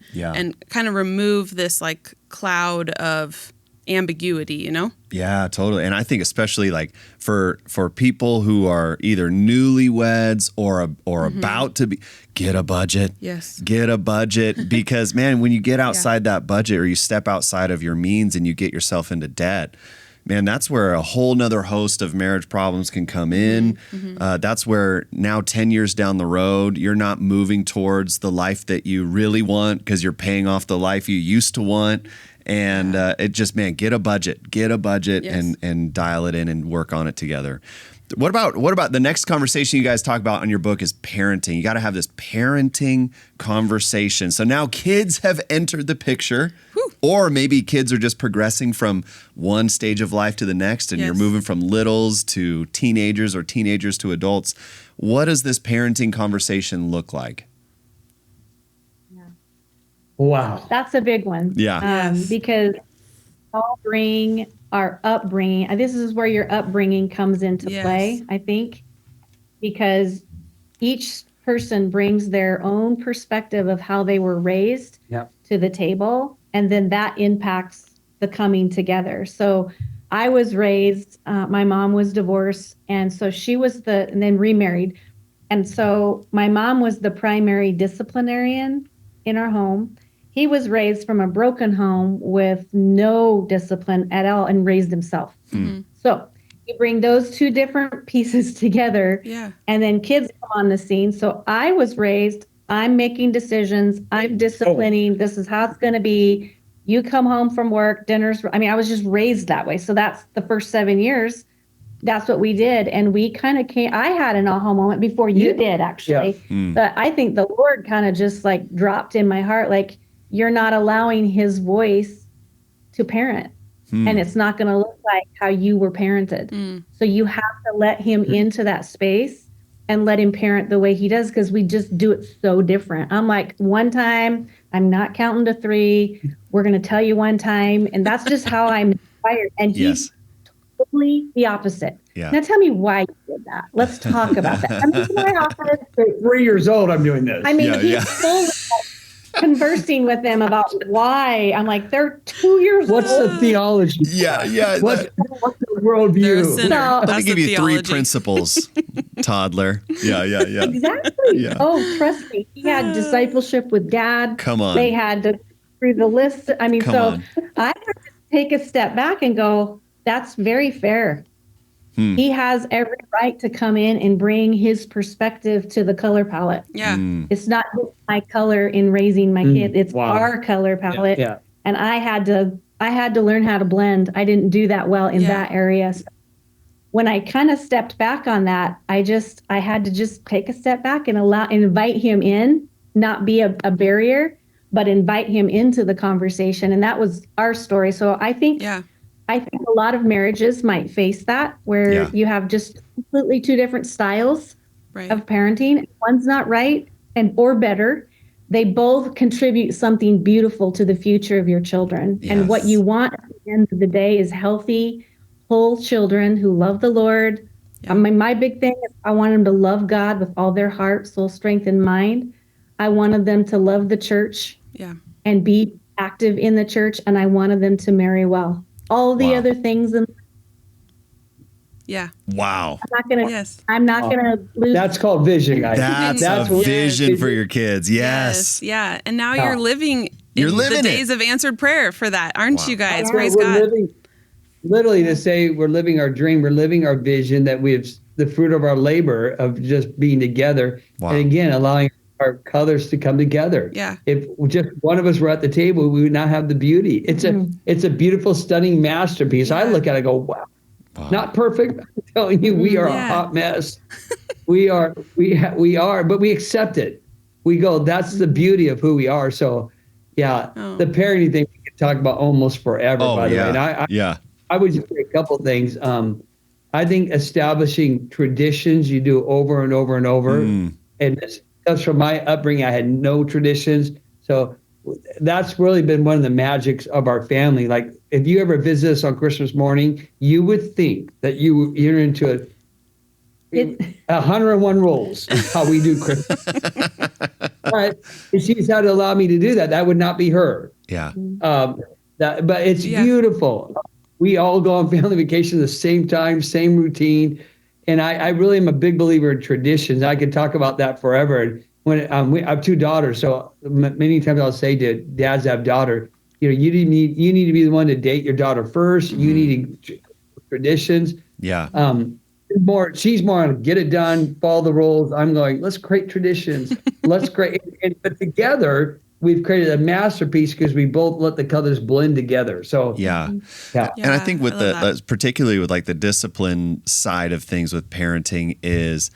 kind of remove this like cloud of ambiguity, you know? Yeah, totally. And I think especially like for people who are either newlyweds or about to be, get a budget. Yes. Get a budget because man, when you get outside that budget or you step outside of your means and you get yourself into debt, man, that's where a whole nother host of marriage problems can come in. That's where now 10 years down the road, you're not moving towards the life that you really want because you're paying off the life you used to want. And it just, man, get a budget and dial it in and work on it together. What about the next conversation you guys talk about on your book is parenting. You got to have this parenting conversation. So now kids have entered the picture. Whew. Or maybe kids are just progressing from one stage of life to the next and you're moving from littles to teenagers or teenagers to adults. What does this parenting conversation look like? Wow. That's a big one. Yeah. Because all bring our upbringing. This is where your upbringing comes into play, I think, because each person brings their own perspective of how they were raised to the table. And then that impacts the coming together. So I was raised, my mom was divorced. And so she was and then remarried. And so my mom was the primary disciplinarian in our home. He was raised from a broken home with no discipline at all and raised himself. Mm-hmm. So you bring those two different pieces together and then kids come on the scene. So I was raised, I'm making decisions, I'm disciplining, this is how it's going to be. You come home from work, I was just raised that way. So that's the first 7 years. That's what we did. And we kind of I had an aha moment before you did, actually. Yeah. But I think the Lord kind of just like dropped in my heart, like, you're not allowing his voice to parent. And it's not going to look like how you were parented. So you have to let him into that space and let him parent the way he does, because we just do it so different. I'm like, one time, I'm not counting to 3. We're going to tell you one time. And that's just how I'm inspired. And he's totally the opposite. Yeah. Now tell me why you did that. Let's talk about that. I'm in my office. 3 years old, I'm doing this. I mean, he's full conversing with them about why. I'm like, they're 2 years old. What's the theology? Yeah. What's the worldview? Let me give you theology. 3 principles, toddler. Yeah. Exactly. Yeah. Oh, trust me. He had discipleship with dad. Come on. They had to through the list. I mean, I had to take a step back and go, that's very fair. He has every right to come in and bring his perspective to the color palette. Yeah. It's not my color in raising my kid. It's our color palette. Yeah. And I had to learn how to blend. I didn't do that well in that area. So when I kind of stepped back on that, I had to just take a step back and invite him in, not be a barrier, but invite him into the conversation. And that was our story. So I think a lot of marriages might face that, where you have just completely 2 different styles of parenting. One's not right or better. They both contribute something beautiful to the future of your children. Yes. And what you want at the end of the day is healthy, whole children who love the Lord. Yeah. My big thing is I want them to love God with all their heart, soul, strength, and mind. I wanted them to love the church and be active in the church. And I wanted them to marry well. All the other things. Wow. I'm not gonna lose. That's called vision, guys. That's a vision for your kids. Yes. Yeah. And now you're living the days of answered prayer for that, aren't you guys? Praise God. Literally to say we're living our dream, we're living our vision, that we have the fruit of our labor of just being together. Wow. And again, allowing our colors to come together. Yeah. If just one of us were at the table, we would not have the beauty. It's a beautiful, stunning masterpiece. I look at it and go, wow. Not perfect. I'm telling you, we are a hot mess. we are, but we accept it. We go, that's the beauty of who we are. So the parenting thing we could talk about almost forever, by the way. And I would just say a couple things. I think establishing traditions you do over and over and over. And this comes from my upbringing. I had no traditions. So that's really been one of the magics of our family. Like if you ever visit us on Christmas morning, you would think that you're into 101 rules how we do Christmas. But if she's had to allow me to do that, that would not be her. Yeah. But it's beautiful. We all go on family vacation at the same time, same routine. And I really am a big believer in traditions. I could talk about that forever. And when I have 2 daughters, so many times I'll say to dads that have daughter, you need to be the one to date your daughter first. Mm-hmm. You need to traditions. Yeah. She's more on get it done, follow the rules. I'm going, let's create traditions. But together we've created a masterpiece because we both let the colors blend together. So yeah. And I think with particularly with like the discipline side of things with parenting is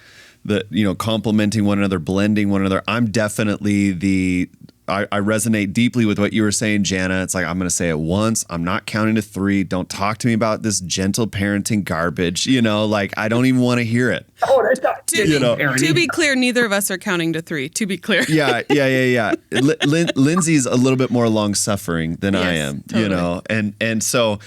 complementing one another, blending one another. I'm definitely I resonate deeply with what you were saying, Jana. It's like, I'm going to say it once. I'm not counting to 3. Don't talk to me about this gentle parenting garbage. Like I don't even want to hear it. Oh, that's not to be clear, neither of us are counting to 3. To be clear. Yeah. Lindsay's a little bit more long suffering than I am, totally. And so,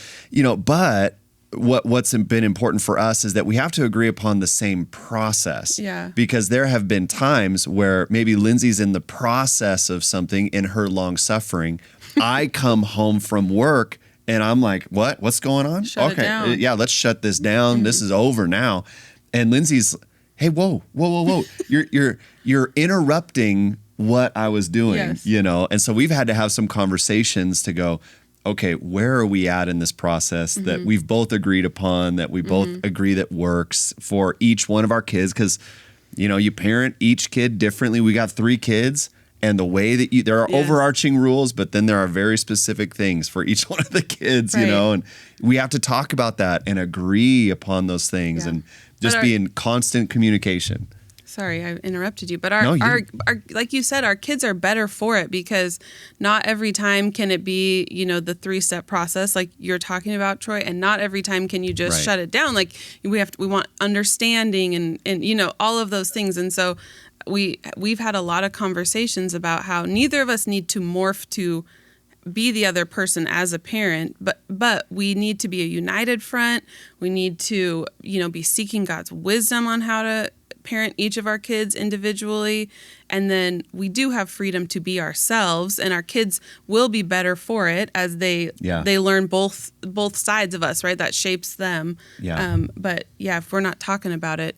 but what's been important for us is that we have to agree upon the same process. Yeah. Because there have been times where maybe Lindsay's in the process of something in her long suffering. I come home from work and I'm like, what's going on? Shut it down. Yeah, let's shut this down. Mm-hmm. This is over now. And Lindsay's, hey, whoa. You're interrupting what I was doing, And so we've had to have some conversations to go, okay, where are we at in this process that we've both agreed upon, that we both agree that works for each one of our kids? Because, you parent each kid differently. We got 3 kids, and the way that there are overarching rules, but then there are very specific things for each one of the kids, and we have to talk about that and agree upon those things and just be in constant communication. Sorry, I interrupted you. But our like you said, our kids are better for it because not every time can it be, the 3-step process like you're talking about, Troy, and not every time can you just shut it down. Like we want understanding and all of those things. And so we've had a lot of conversations about how neither of us need to morph to be the other person as a parent, but we need to be a united front. We need to, be seeking God's wisdom on how to parent each of our kids individually, and then we do have freedom to be ourselves, and our kids will be better for it as they learn both sides of us, right? That shapes them. But if we're not talking about it,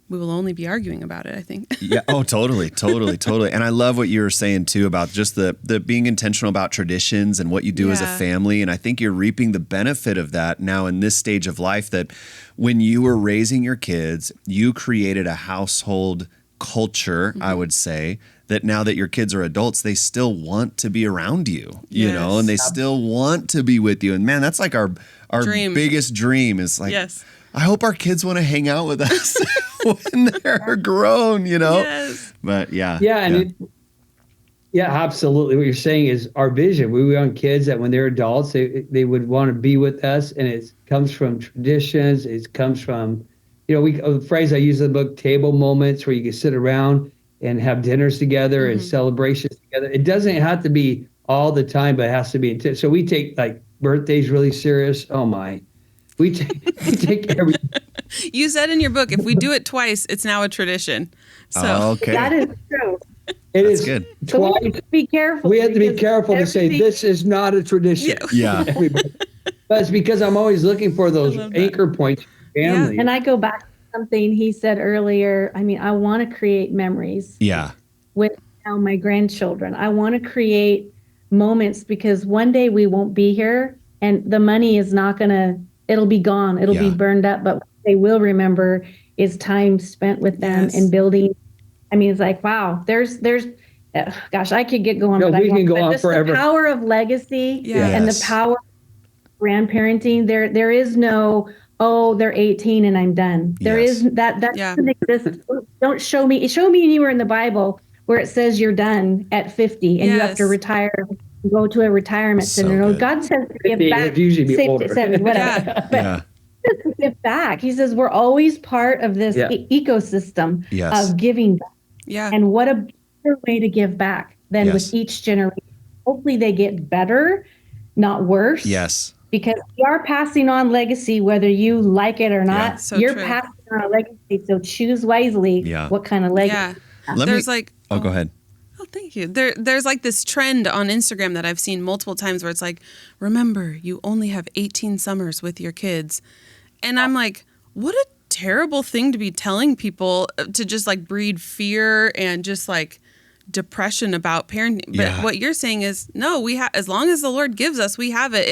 we will only be arguing about it, I think. Yeah. Oh, totally. And I love what you were saying too about just the being intentional about traditions and what you do as a family. And I think you're reaping the benefit of that now in this stage of life, that when you were raising your kids, you created a household culture, I would say, that now that your kids are adults, they still want to be around you, and they still want to be with you. And man, that's like our dream. Biggest dream is like, I hope our kids want to hang out with us when they're grown, Yes. But absolutely. What you're saying is our vision. We want kids that when they're adults, they would want to be with us, and it comes from traditions. It comes from, the phrase I use in the book, table moments, where you can sit around and have dinners together and celebrations together. It doesn't have to be all the time, but it has to be. So we take like birthdays really serious. Oh my. We take every. You said in your book, if we do it twice, it's now a tradition. So okay. That is true. That's good. So we have to be careful. We have to be careful to say this is not a tradition. Yeah. But it's because I'm always looking for those anchor points in family. And I go back to something he said earlier. I mean, I want to create memories. Yeah. With my grandchildren. I want to create moments because one day we won't be here and the money is not going to, it'll be gone. It'll be burned up. But what they will remember is time spent with them and building. I mean, it's like, wow, there's gosh, I could get going. No, we can go on forever. The power of legacy and the power of grandparenting. There is no, they're 18 and I'm done. There is that doesn't exist. Don't show me anywhere in the Bible where it says you're done at 50 and you have to retire, go to a retirement center. No, God says to give back. It'd usually be older. 70, whatever. But to give back. He says we're always part of this ecosystem of giving back. Yeah. And what a better way to give back than with each generation. hopefully they get better, not worse. Yes. Because we are passing on legacy, whether you like it or not. Yeah. So You're true. passing on a legacy, so choose wisely what kind of legacy. Yeah. Let There's me, like, go ahead. Oh, thank you. There's like this trend on Instagram that I've seen multiple times where it's like, remember, you only have 18 summers with your kids. And I'm like, what a terrible thing to be telling people, to just like breed fear and just like depression about parenting. But what you're saying is, no, we have, as long as the Lord gives us, we have it.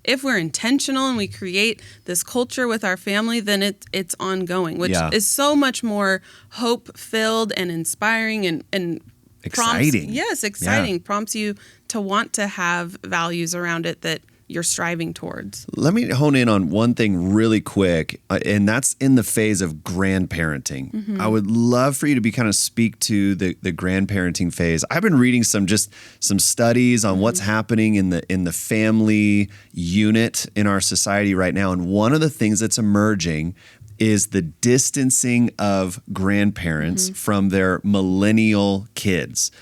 If we're intentional and we create this culture with our family, then it's ongoing, which is so much more hope filled and inspiring and exciting. Exciting. Prompts you to want to have values around it that you're striving towards. Let me hone in on one thing really quick, and that's in the phase of grandparenting. Mm-hmm. I would love for you to kind of speak to the grandparenting phase. I've been reading some studies on what's happening in the family unit in our society right now, and one of the things that's emerging is the distancing of grandparents from their millennial kids.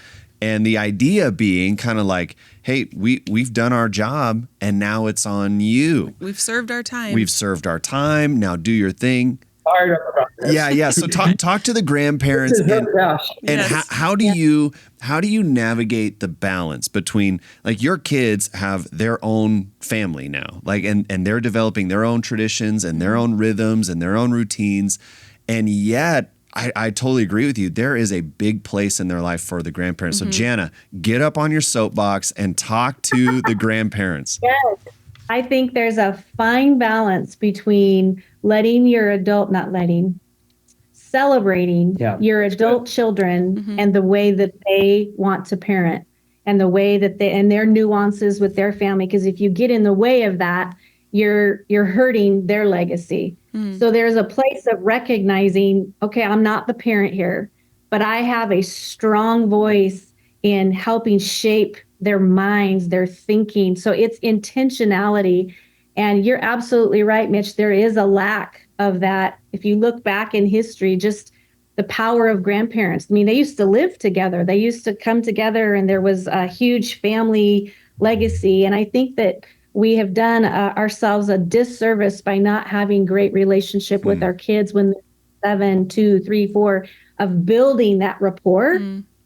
And the idea being kind of like, hey, we've done our job and now it's on you. We've served our time. We've served our time. Now do your thing. Yeah. So talk to the grandparents and how do you navigate the balance between, like, your kids have their own family now, like, and they're developing their own traditions and their own rhythms and their own routines, and yet I totally agree with you. There is a big place in their life for the grandparents. So Jana, get up on your soapbox and talk to the grandparents. Yes. I think there's a fine balance between celebrating your adult children and the way that they want to parent and the way that and their nuances with their family. Because if you get in the way of that, you're hurting their legacy. So there's a place of recognizing, okay, I'm not the parent here, but I have a strong voice in helping shape their minds, their thinking. So it's intentionality. And you're absolutely right, Mitch. There is a lack of that. If you look back in history, just the power of grandparents. I mean, they used to live together. They used to come together, and there was a huge family legacy. And I think that we have done ourselves a disservice by not having great relationship with our kids when they're 7, 2, 3, 4, of building that rapport.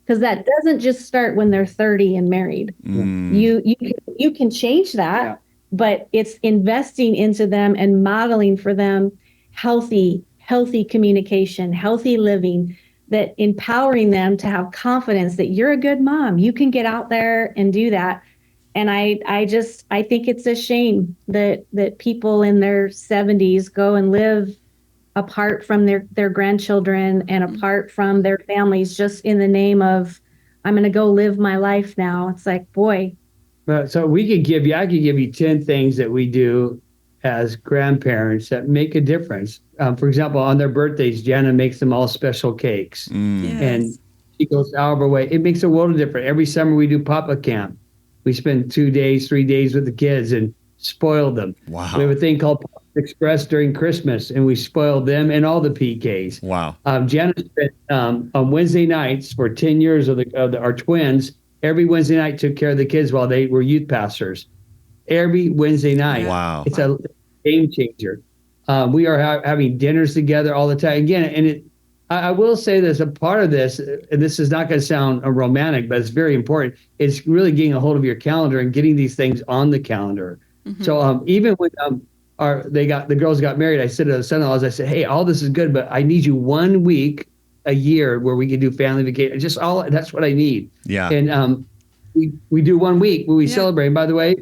Because that doesn't just start when they're 30 and married. You can change that, but it's investing into them and modeling for them healthy communication, healthy living, that empowering them to have confidence that you're a good mom. You can get out there and do that. And I think it's a shame that people in their 70s go and live apart from their grandchildren and apart from their families, just in the name of, I'm going to go live my life now. It's like, boy. So I could give you 10 things that we do as grandparents that make a difference. For example, on their birthdays, Jana makes them all special cakes. And she goes out of her way. It makes a world of difference. Every summer we do Papa Camp. We spend 2 days, 3 days with the kids and spoil them. Wow. We have a thing called Express during Christmas, and we spoiled them and all the PKs. Wow. Jana spent on Wednesday nights for 10 years of our twins. Every Wednesday night took care of the kids while they were youth pastors. Every Wednesday night. Wow. It's a game changer. We are having dinners together all the time. Again, and I will say this, a part of this, and this is not going to sound romantic, but it's very important. It's really getting a hold of your calendar and getting these things on the calendar. So even when the girls got married, I said to the son-in-laws, I said, hey, all this is good, but I need you 1 week a year where we can do family vacation. That's what I need. Yeah. And we do 1 week where we celebrate. And by the way,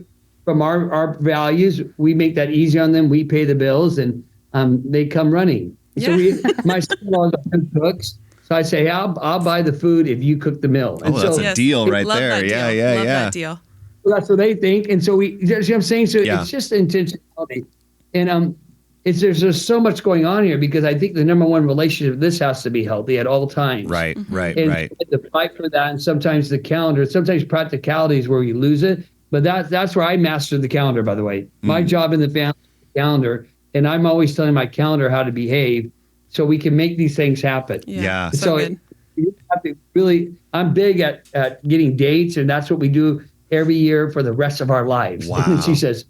from our values, we make that easy on them. We pay the bills, and they come running. So my son-in-law cooks. So I say, I'll buy the food if you cook the meal. And that's a deal right there. Love that deal. So that's what they think. And so you know what I'm saying? So it's just intentionality. And there's just so much going on here, because I think the number one relationship, this has to be healthy at all times. Right. And the fight for that, and sometimes the calendar, sometimes practicality is where you lose it. But that's where I mastered the calendar, by the way. My job in the family is the calendar. And I'm always telling my calendar how to behave so we can make these things happen. Yeah. So you have to really, I'm big at getting dates, and that's what we do every year for the rest of our lives. Wow. And she says,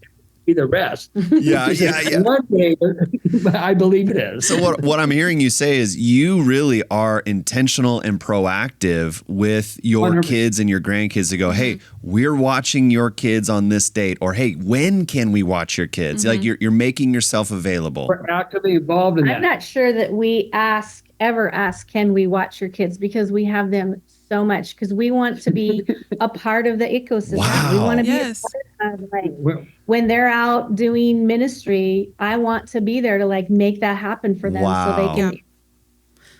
be the rest. Yeah, She yeah, says, yeah. One day, I believe it is. So what I'm hearing you say is you really are intentional and proactive with your 100%. kids and your grandkids to go, hey, we're watching your kids on this date, or hey, when can we watch your kids? Like you're making yourself available. We're actively involved in that. I'm not sure that we ever ask, can we watch your kids? Because we have them so much, because we want to be a part of the ecosystem. Wow. We want to be Yes. a part of, like, when they're out doing ministry, I want to be there to like make that happen for them so they can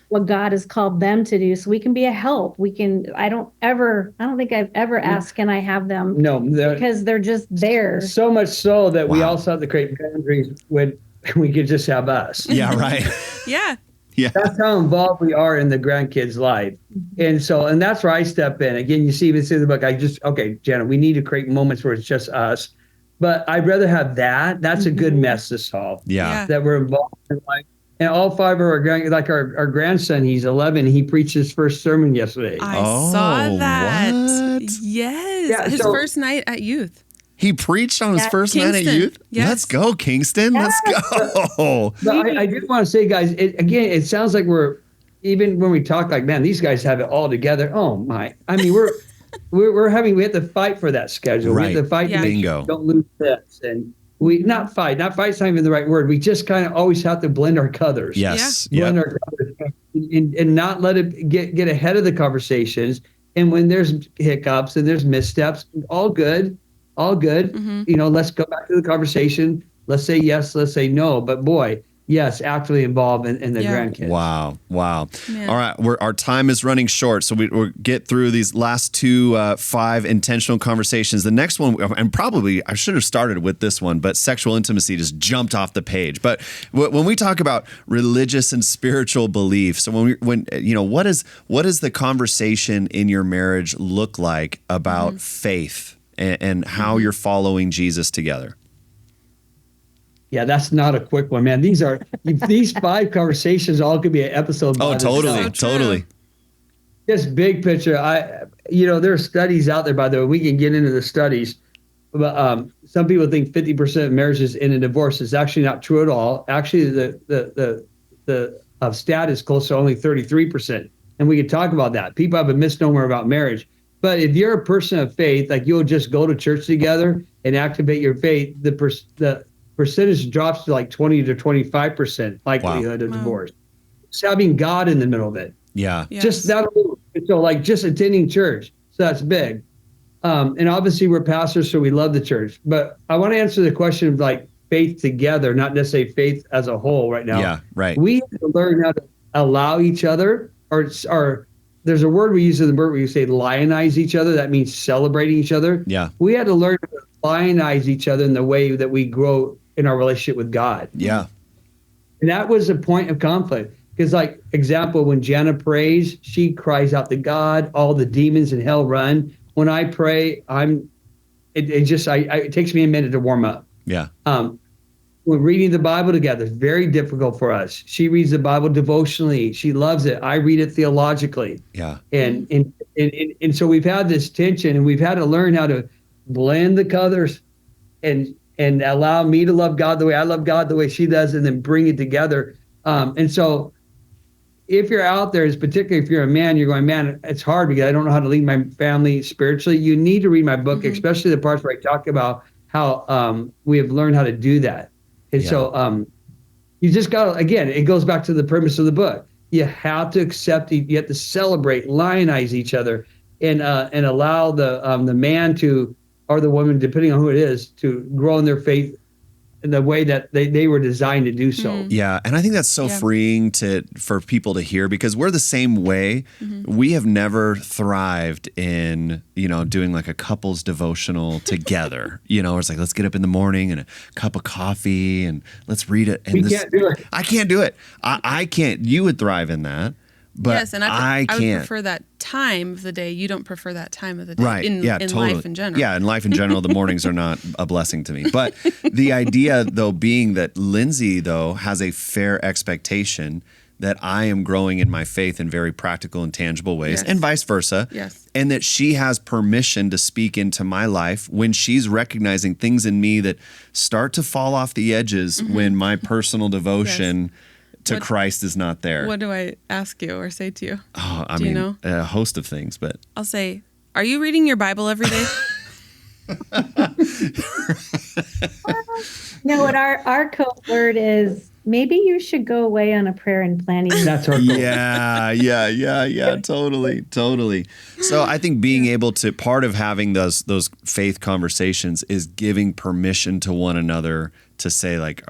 what God has called them to do, so we can be a help. I don't think I've ever asked, can I have them? No, because they're just there. So much so that we Wow. also have to create boundaries when we could just have us. Yeah, right. Yeah. Yeah. That's how involved we are in the grandkids' life. And that's where I step in. Again, you see even through the book, okay, Jana, we need to create moments where it's just us. But I'd rather have that. That's a good mess to solve. Yeah. That we're involved in life. And all five of our grandson, he's 11. He preached his first sermon yesterday. I saw that. What? Yes. Yeah, His first night at youth. He preached on his first night at Kingston. youth? Yes. Let's go, Kingston. Let's go. But I do want to say, guys, it sounds like even when we talk like, man, these guys have it all together. Oh my. I mean, we have to fight for that schedule. Right. We have to fight to make Bingo. sure we don't lose this. And not fight's not even the right word. We just kind of always have to blend our colors. Yes. Blend our colors and not let it get ahead of the conversations. And when there's hiccups and there's missteps, all good. Let's go back to the conversation. Let's say yes, let's say no. But boy, yes, actively involved in the grandkids. Wow. Man. All right. Our time is running short, so we'll get through these last 5 intentional conversations. The next one, and probably I should have started with this one, but sexual intimacy just jumped off the page. But when we talk about religious and spiritual beliefs, so what is the conversation in your marriage look like about faith and how you're following Jesus together? Yeah, that's not a quick one, man. These 5 conversations all could be an episode. Oh, by totally, themselves. totally. Just big picture. There are studies out there, by the way. We can get into the studies, but some people think 50% of marriages end in divorce. It's actually not true at all. Actually, the stat is close to only 33%, and we can talk about that. People have a misnomer about marriage. But if you're a person of faith, like you'll just go to church together and activate your faith, the percentage drops to like 20 to 25% likelihood of divorce. It's having God in the middle of it. Yeah. Yes. Just that. So like just attending church. So that's big. And obviously we're pastors, so we love the church. But I want to answer the question of like faith together, not necessarily faith as a whole right now. Yeah, right. We have to learn how to allow each other or there's a word we use in the word where you say lionize each other. That means celebrating each other. Yeah. We had to learn to lionize each other in the way that we grow in our relationship with God. Yeah. And that was a point of conflict. Because like example, when Jana prays, she cries out to God, all the demons in hell run. When I pray, it takes me a minute to warm up. Yeah. We're reading the Bible together. It's very difficult for us. She reads the Bible devotionally. She loves it. I read it theologically. Yeah. And so we've had this tension, and we've had to learn how to blend the colors and allow me to love God the way I love God, the way she does, and then bring it together. And so if you're out there, particularly if you're a man, you're going, man, it's hard because I don't know how to lead my family spiritually. You need to read my book, especially the parts where I talk about how we have learned how to do that. And so you just got to, again, it goes back to the premise of the book. You have to accept, you have to celebrate, lionize each other, and allow the man to, or the woman, depending on who it is, to grow in their faith in the way that they were designed to do so. Yeah. And I think that's so freeing for people to hear, because we're the same way. We have never thrived in, doing like a couples devotional together. It's like, let's get up in the morning and a cup of coffee and let's read it. And Can't do it. I can't do it. I can't. You would thrive in that. But yes, and I can't. would prefer that time of the day. You don't prefer that time of the day, right? in totally. life in general. Yeah, in life in general, the mornings are not a blessing to me. But the idea, though, being that Lindsay, though, has a fair expectation that I am growing in my faith in very practical and tangible ways, Yes. and vice versa. Yes. And that she has permission to speak into my life when she's recognizing things in me that start to fall off the edges when my personal devotion to Christ is not there. What do I ask you or say to you? Oh, I Do you mean, know? a host of things, but I'll say, are you reading your Bible every day? No, what our code word is, maybe you should go away on a prayer and planning. That's our goal. yeah, totally. So I think being able to, part of having those faith conversations is giving permission to one another to say, like,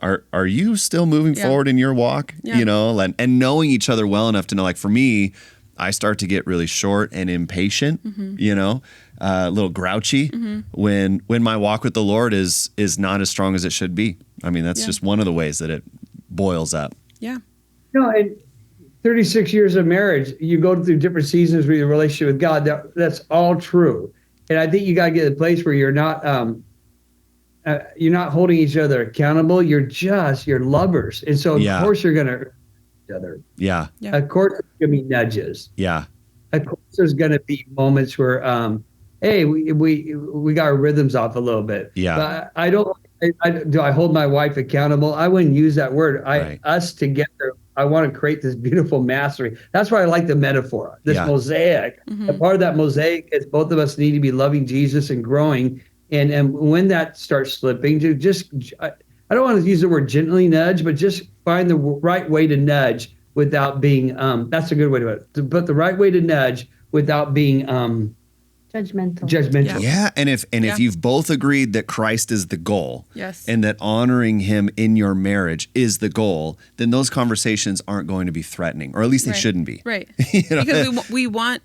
are you still moving forward in your walk? Yeah. You know, and knowing each other well enough to know, like, for me, I start to get really short and impatient, you know, a little grouchy when my walk with the Lord is not as strong as it should be. I mean, that's just one of the ways that it boils up. Yeah. No, and 36 years of marriage, you go through different seasons with your relationship with God. That's all true. And I think you got to get to the place where you're not holding each other accountable. You're lovers. And so, of course, you're going to each other. Yeah. Of course, there's going to be nudges. Yeah. Of course, there's going to be moments where, hey, we got our rhythms off a little bit. Yeah. But do I hold my wife accountable? I wouldn't use that word. Us together, I want to create this beautiful mastery. That's why I like the metaphor, this mosaic. A part of that mosaic is both of us need to be loving Jesus and growing. And when that starts slipping, I don't want to use the word gently nudge, but just find the right way to nudge without being, that's a good way to put it. But the right way to nudge without being judgmental. Yeah. And if you've both agreed that Christ is the goal, and that honoring him in your marriage is the goal, then those conversations aren't going to be threatening, or at least they shouldn't be. Right. You know? Because we want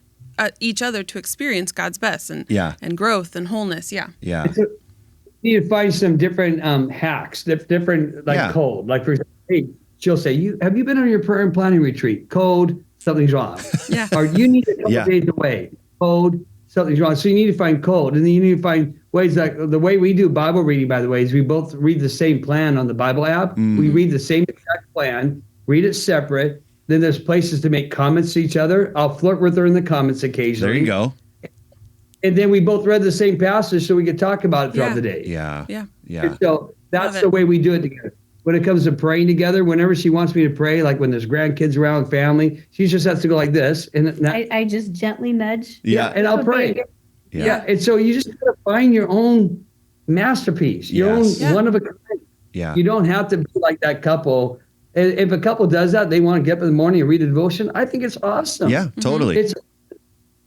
each other to experience God's best and growth and wholeness. Yeah. Yeah. You need to find some different hacks, different code. Like, for example, hey, she'll say, have you been on your prayer and planning retreat? Code, something's wrong. Yeah. Or you need a couple days away. Code, something's wrong. So you need to find code. And then you need to find ways, like the way we do Bible reading, by the way, is we both read the same plan on the Bible app. We read the same exact plan, read it separate. Then there's places to make comments to each other. I'll flirt with her in the comments occasionally. There you go. And then we both read the same passage so we could talk about it throughout the day. Yeah. And so that's the way we do it together. When it comes to praying together, whenever she wants me to pray, like when there's grandkids around, family, she just has to go like this. And I just gently nudge. And I'll pray. Yeah. And so you just got to find your own masterpiece, your own one of a kind. Yeah. You don't have to be like that couple. If a couple does that, they want to get up in the morning and read a devotion, I think it's awesome. Yeah, totally. It's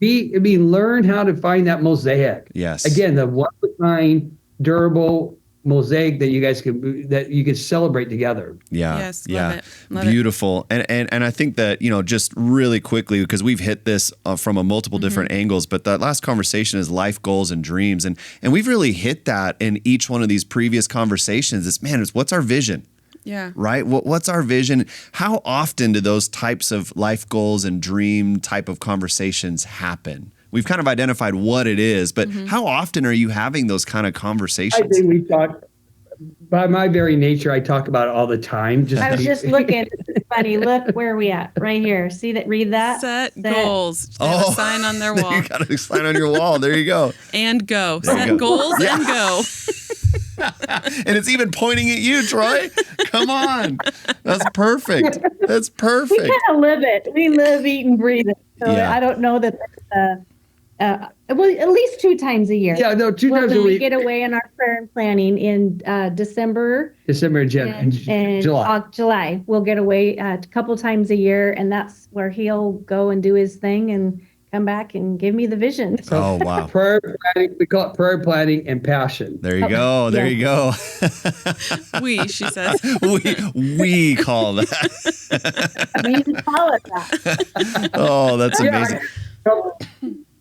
learn how to find that mosaic. Yes. Again, the one of a kind, durable mosaic that you can celebrate together. Yeah. Yes. Love it. Beautiful. And I think that, just really quickly, because we've hit this from a multiple different angles, but that last conversation is life goals and dreams. And we've really hit that in each one of these previous conversations. It's what's our vision? Yeah. Right? What's our vision? How often do those types of life goals and dream type of conversations happen? We've kind of identified what it is, but how often are you having those kind of conversations? I think we talk, by my very nature, I talk about it all the time. I was just looking. It's funny. Look where are we at? Right here. See that? Read that. Set goals. They have a sign on their wall. You got a sign on your wall. There you go. And go. There Set goals and go. And it's even pointing at you, Troy. Come on. That's perfect. That's perfect. We kind of live it. We live, eat, and breathe it. So I don't know that well, at least 2 times a year. Yeah, no, 2 times a week. We get away on our prayer and planning in December and July. We'll get away a couple times a year, and that's where he'll go and do his thing and come back and give me the vision. Oh, wow. Prayer planning, we call it prayer planning and passion. There you go. There you go. She says. We call that. We call it that. Oh, that's amazing.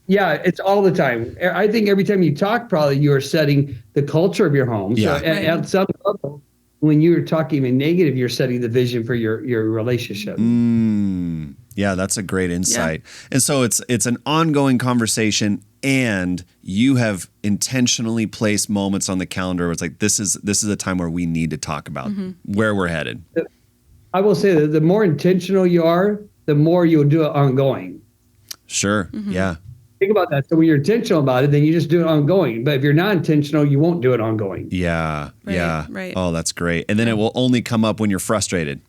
Yeah, it's all the time. I think every time you talk, probably you are setting the culture of your home. Yeah. So at some level, when you're talking even negative, you're setting the vision for your relationship. Yeah, that's a great insight. Yeah. And so it's an ongoing conversation, and you have intentionally placed moments on the calendar where it's like, this is a time where we need to talk about where we're headed. I will say that the more intentional you are, the more you'll do it ongoing. Sure. Yeah. Think about that. So when you're intentional about it, then you just do it ongoing. But if you're not intentional, you won't do it ongoing. Yeah. Yeah. Right. Oh, that's great. And then it will only come up when you're frustrated.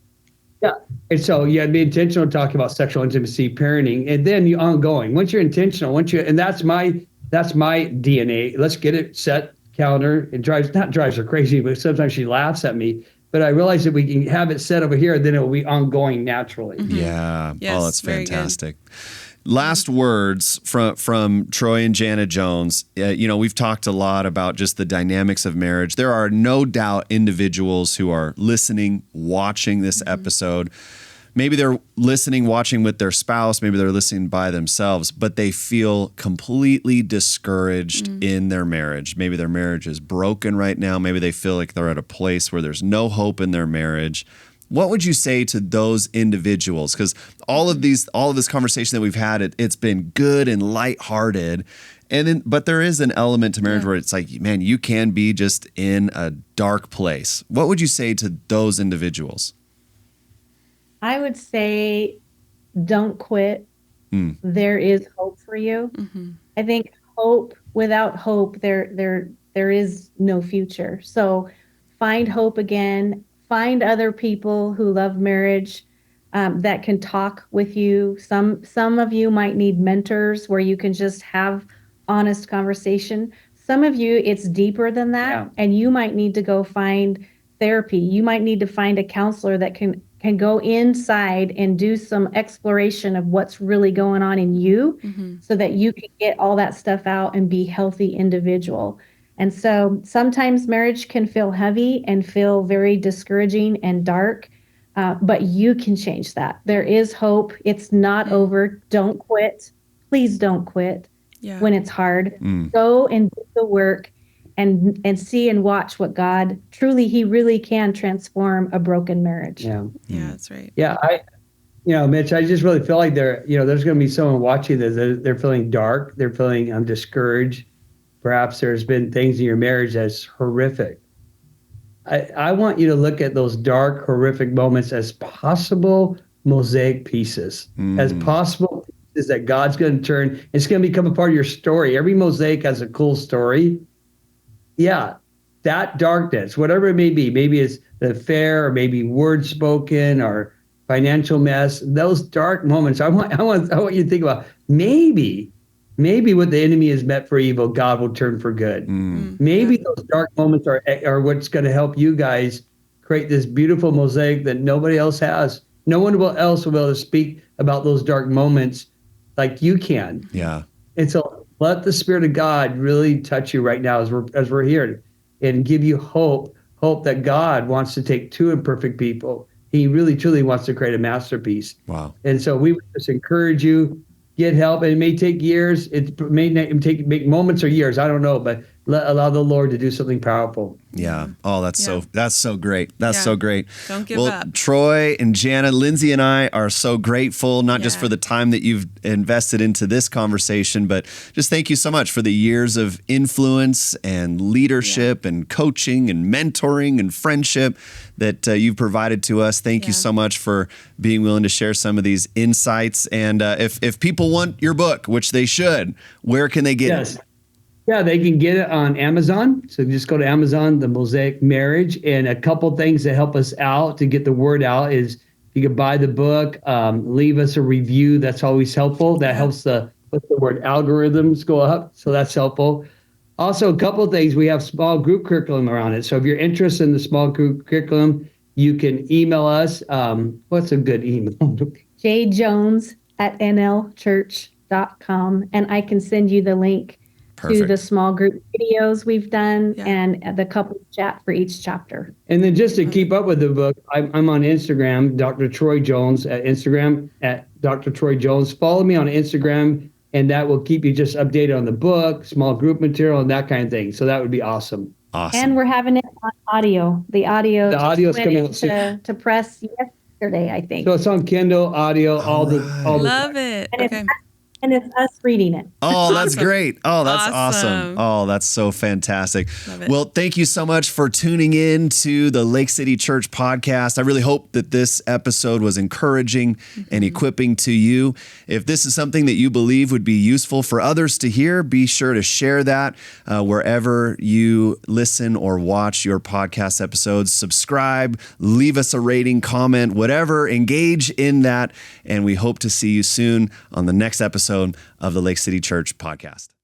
Yeah. And so you have to be intentional talking about sexual intimacy, parenting, and then you ongoing. Once you're intentional, and that's my DNA. Let's get it set, calendar. It drives her crazy, but sometimes she laughs at me. But I realize that we can have it set over here, then it will be ongoing naturally. Yeah. Yes, Oh, that's very fantastic. Last words from Troy and Jana Jones. We've talked a lot about just the dynamics of marriage. There are no doubt individuals who are listening, watching this episode. Maybe they're listening, watching with their spouse. Maybe they're listening by themselves, but they feel completely discouraged in their marriage. Maybe their marriage is broken right now. Maybe they feel like they're at a place where there's no hope in their marriage. What would you say to those individuals? Because all of this conversation that we've had, it's been good and lighthearted, but there is an element to marriage where it's like, man, you can be just in a dark place. What would you say to those individuals? I would say, don't quit. There is hope for you. I think without hope, there is no future. So find hope again. Find other people who love marriage that can talk with you. Some of you might need mentors where you can just have honest conversation. Some of you, it's deeper than that, and you might need to go find therapy. You might need to find a counselor that can go inside and do some exploration of what's really going on in you so that you can get all that stuff out and be a healthy individual. And so sometimes marriage can feel heavy and feel very discouraging and dark, but you can change that. There is hope. It's not over. Don't quit. Please don't quit when it's hard. Go and do the work and see and watch what God truly, he really can transform a broken marriage. Yeah, that's right. Yeah, Mitch, I just really feel like there's going to be someone watching this. They're feeling dark. They're feeling discouraged. Perhaps there's been things in your marriage that's horrific. I want you to look at those dark, horrific moments as possible mosaic pieces, as possible pieces that God's going to turn. It's going to become a part of your story. Every mosaic has a cool story. Yeah, that darkness, whatever it may be, maybe it's the affair, or maybe words spoken, or financial mess. Those dark moments, I want you to think about maybe what the enemy has meant for evil, God will turn for good. Maybe those dark moments are what's going to help you guys create this beautiful mosaic that nobody else has. No one else will be able to speak about those dark moments like you can. Yeah. And so let the Spirit of God really touch you right now as we're here and give you hope that God wants to take two imperfect people. He really, truly wants to create a masterpiece. Wow. And so we would just encourage you, get help. And it may take years. It may make moments or years. I don't know, but allow the Lord to do something powerful. Yeah. Oh, that's so great. That's so great. Don't give up. Troy and Jana, Lindsay and I are so grateful, not just for the time that you've invested into this conversation, but just thank you so much for the years of influence and leadership and coaching and mentoring and friendship that you've provided to us. Thank you so much for being willing to share some of these insights. And if people want your book, which they should, where can they get it? Yeah, they can get it on Amazon. So just go to Amazon, The Mosaic Marriage. And a couple things that help us out to get the word out is you can buy the book, leave us a review. That's always helpful. That helps algorithms go up. So that's helpful. Also, a couple of things. We have small group curriculum around it. So if you're interested in the small group curriculum, you can email us. What's a good email? jjones@nlchurch.com. And I can send you the link to the small group videos we've done and the couple chat for each chapter. And then just to keep up with the book, I'm on Instagram, Dr. Troy Jones at Instagram at Dr. Troy Jones. Follow me on Instagram, and that will keep you just updated on the book, small group material, and that kind of thing. So that would be awesome. Awesome. And we're having it on audio. The audio is coming out soon. to press yesterday, I think. So it's on Kindle, audio, all the Love it. And and it's us reading it. Oh, that's great. Oh, that's awesome. Awesome. Oh, that's so fantastic. Love it. Well, thank you so much for tuning in to the Lake City Church podcast. I really hope that this episode was encouraging and equipping to you. If this is something that you believe would be useful for others to hear, be sure to share that wherever you listen or watch your podcast episodes. Subscribe, leave us a rating, comment, whatever, engage in that. And we hope to see you soon on the next episode of the Lake City Church podcast.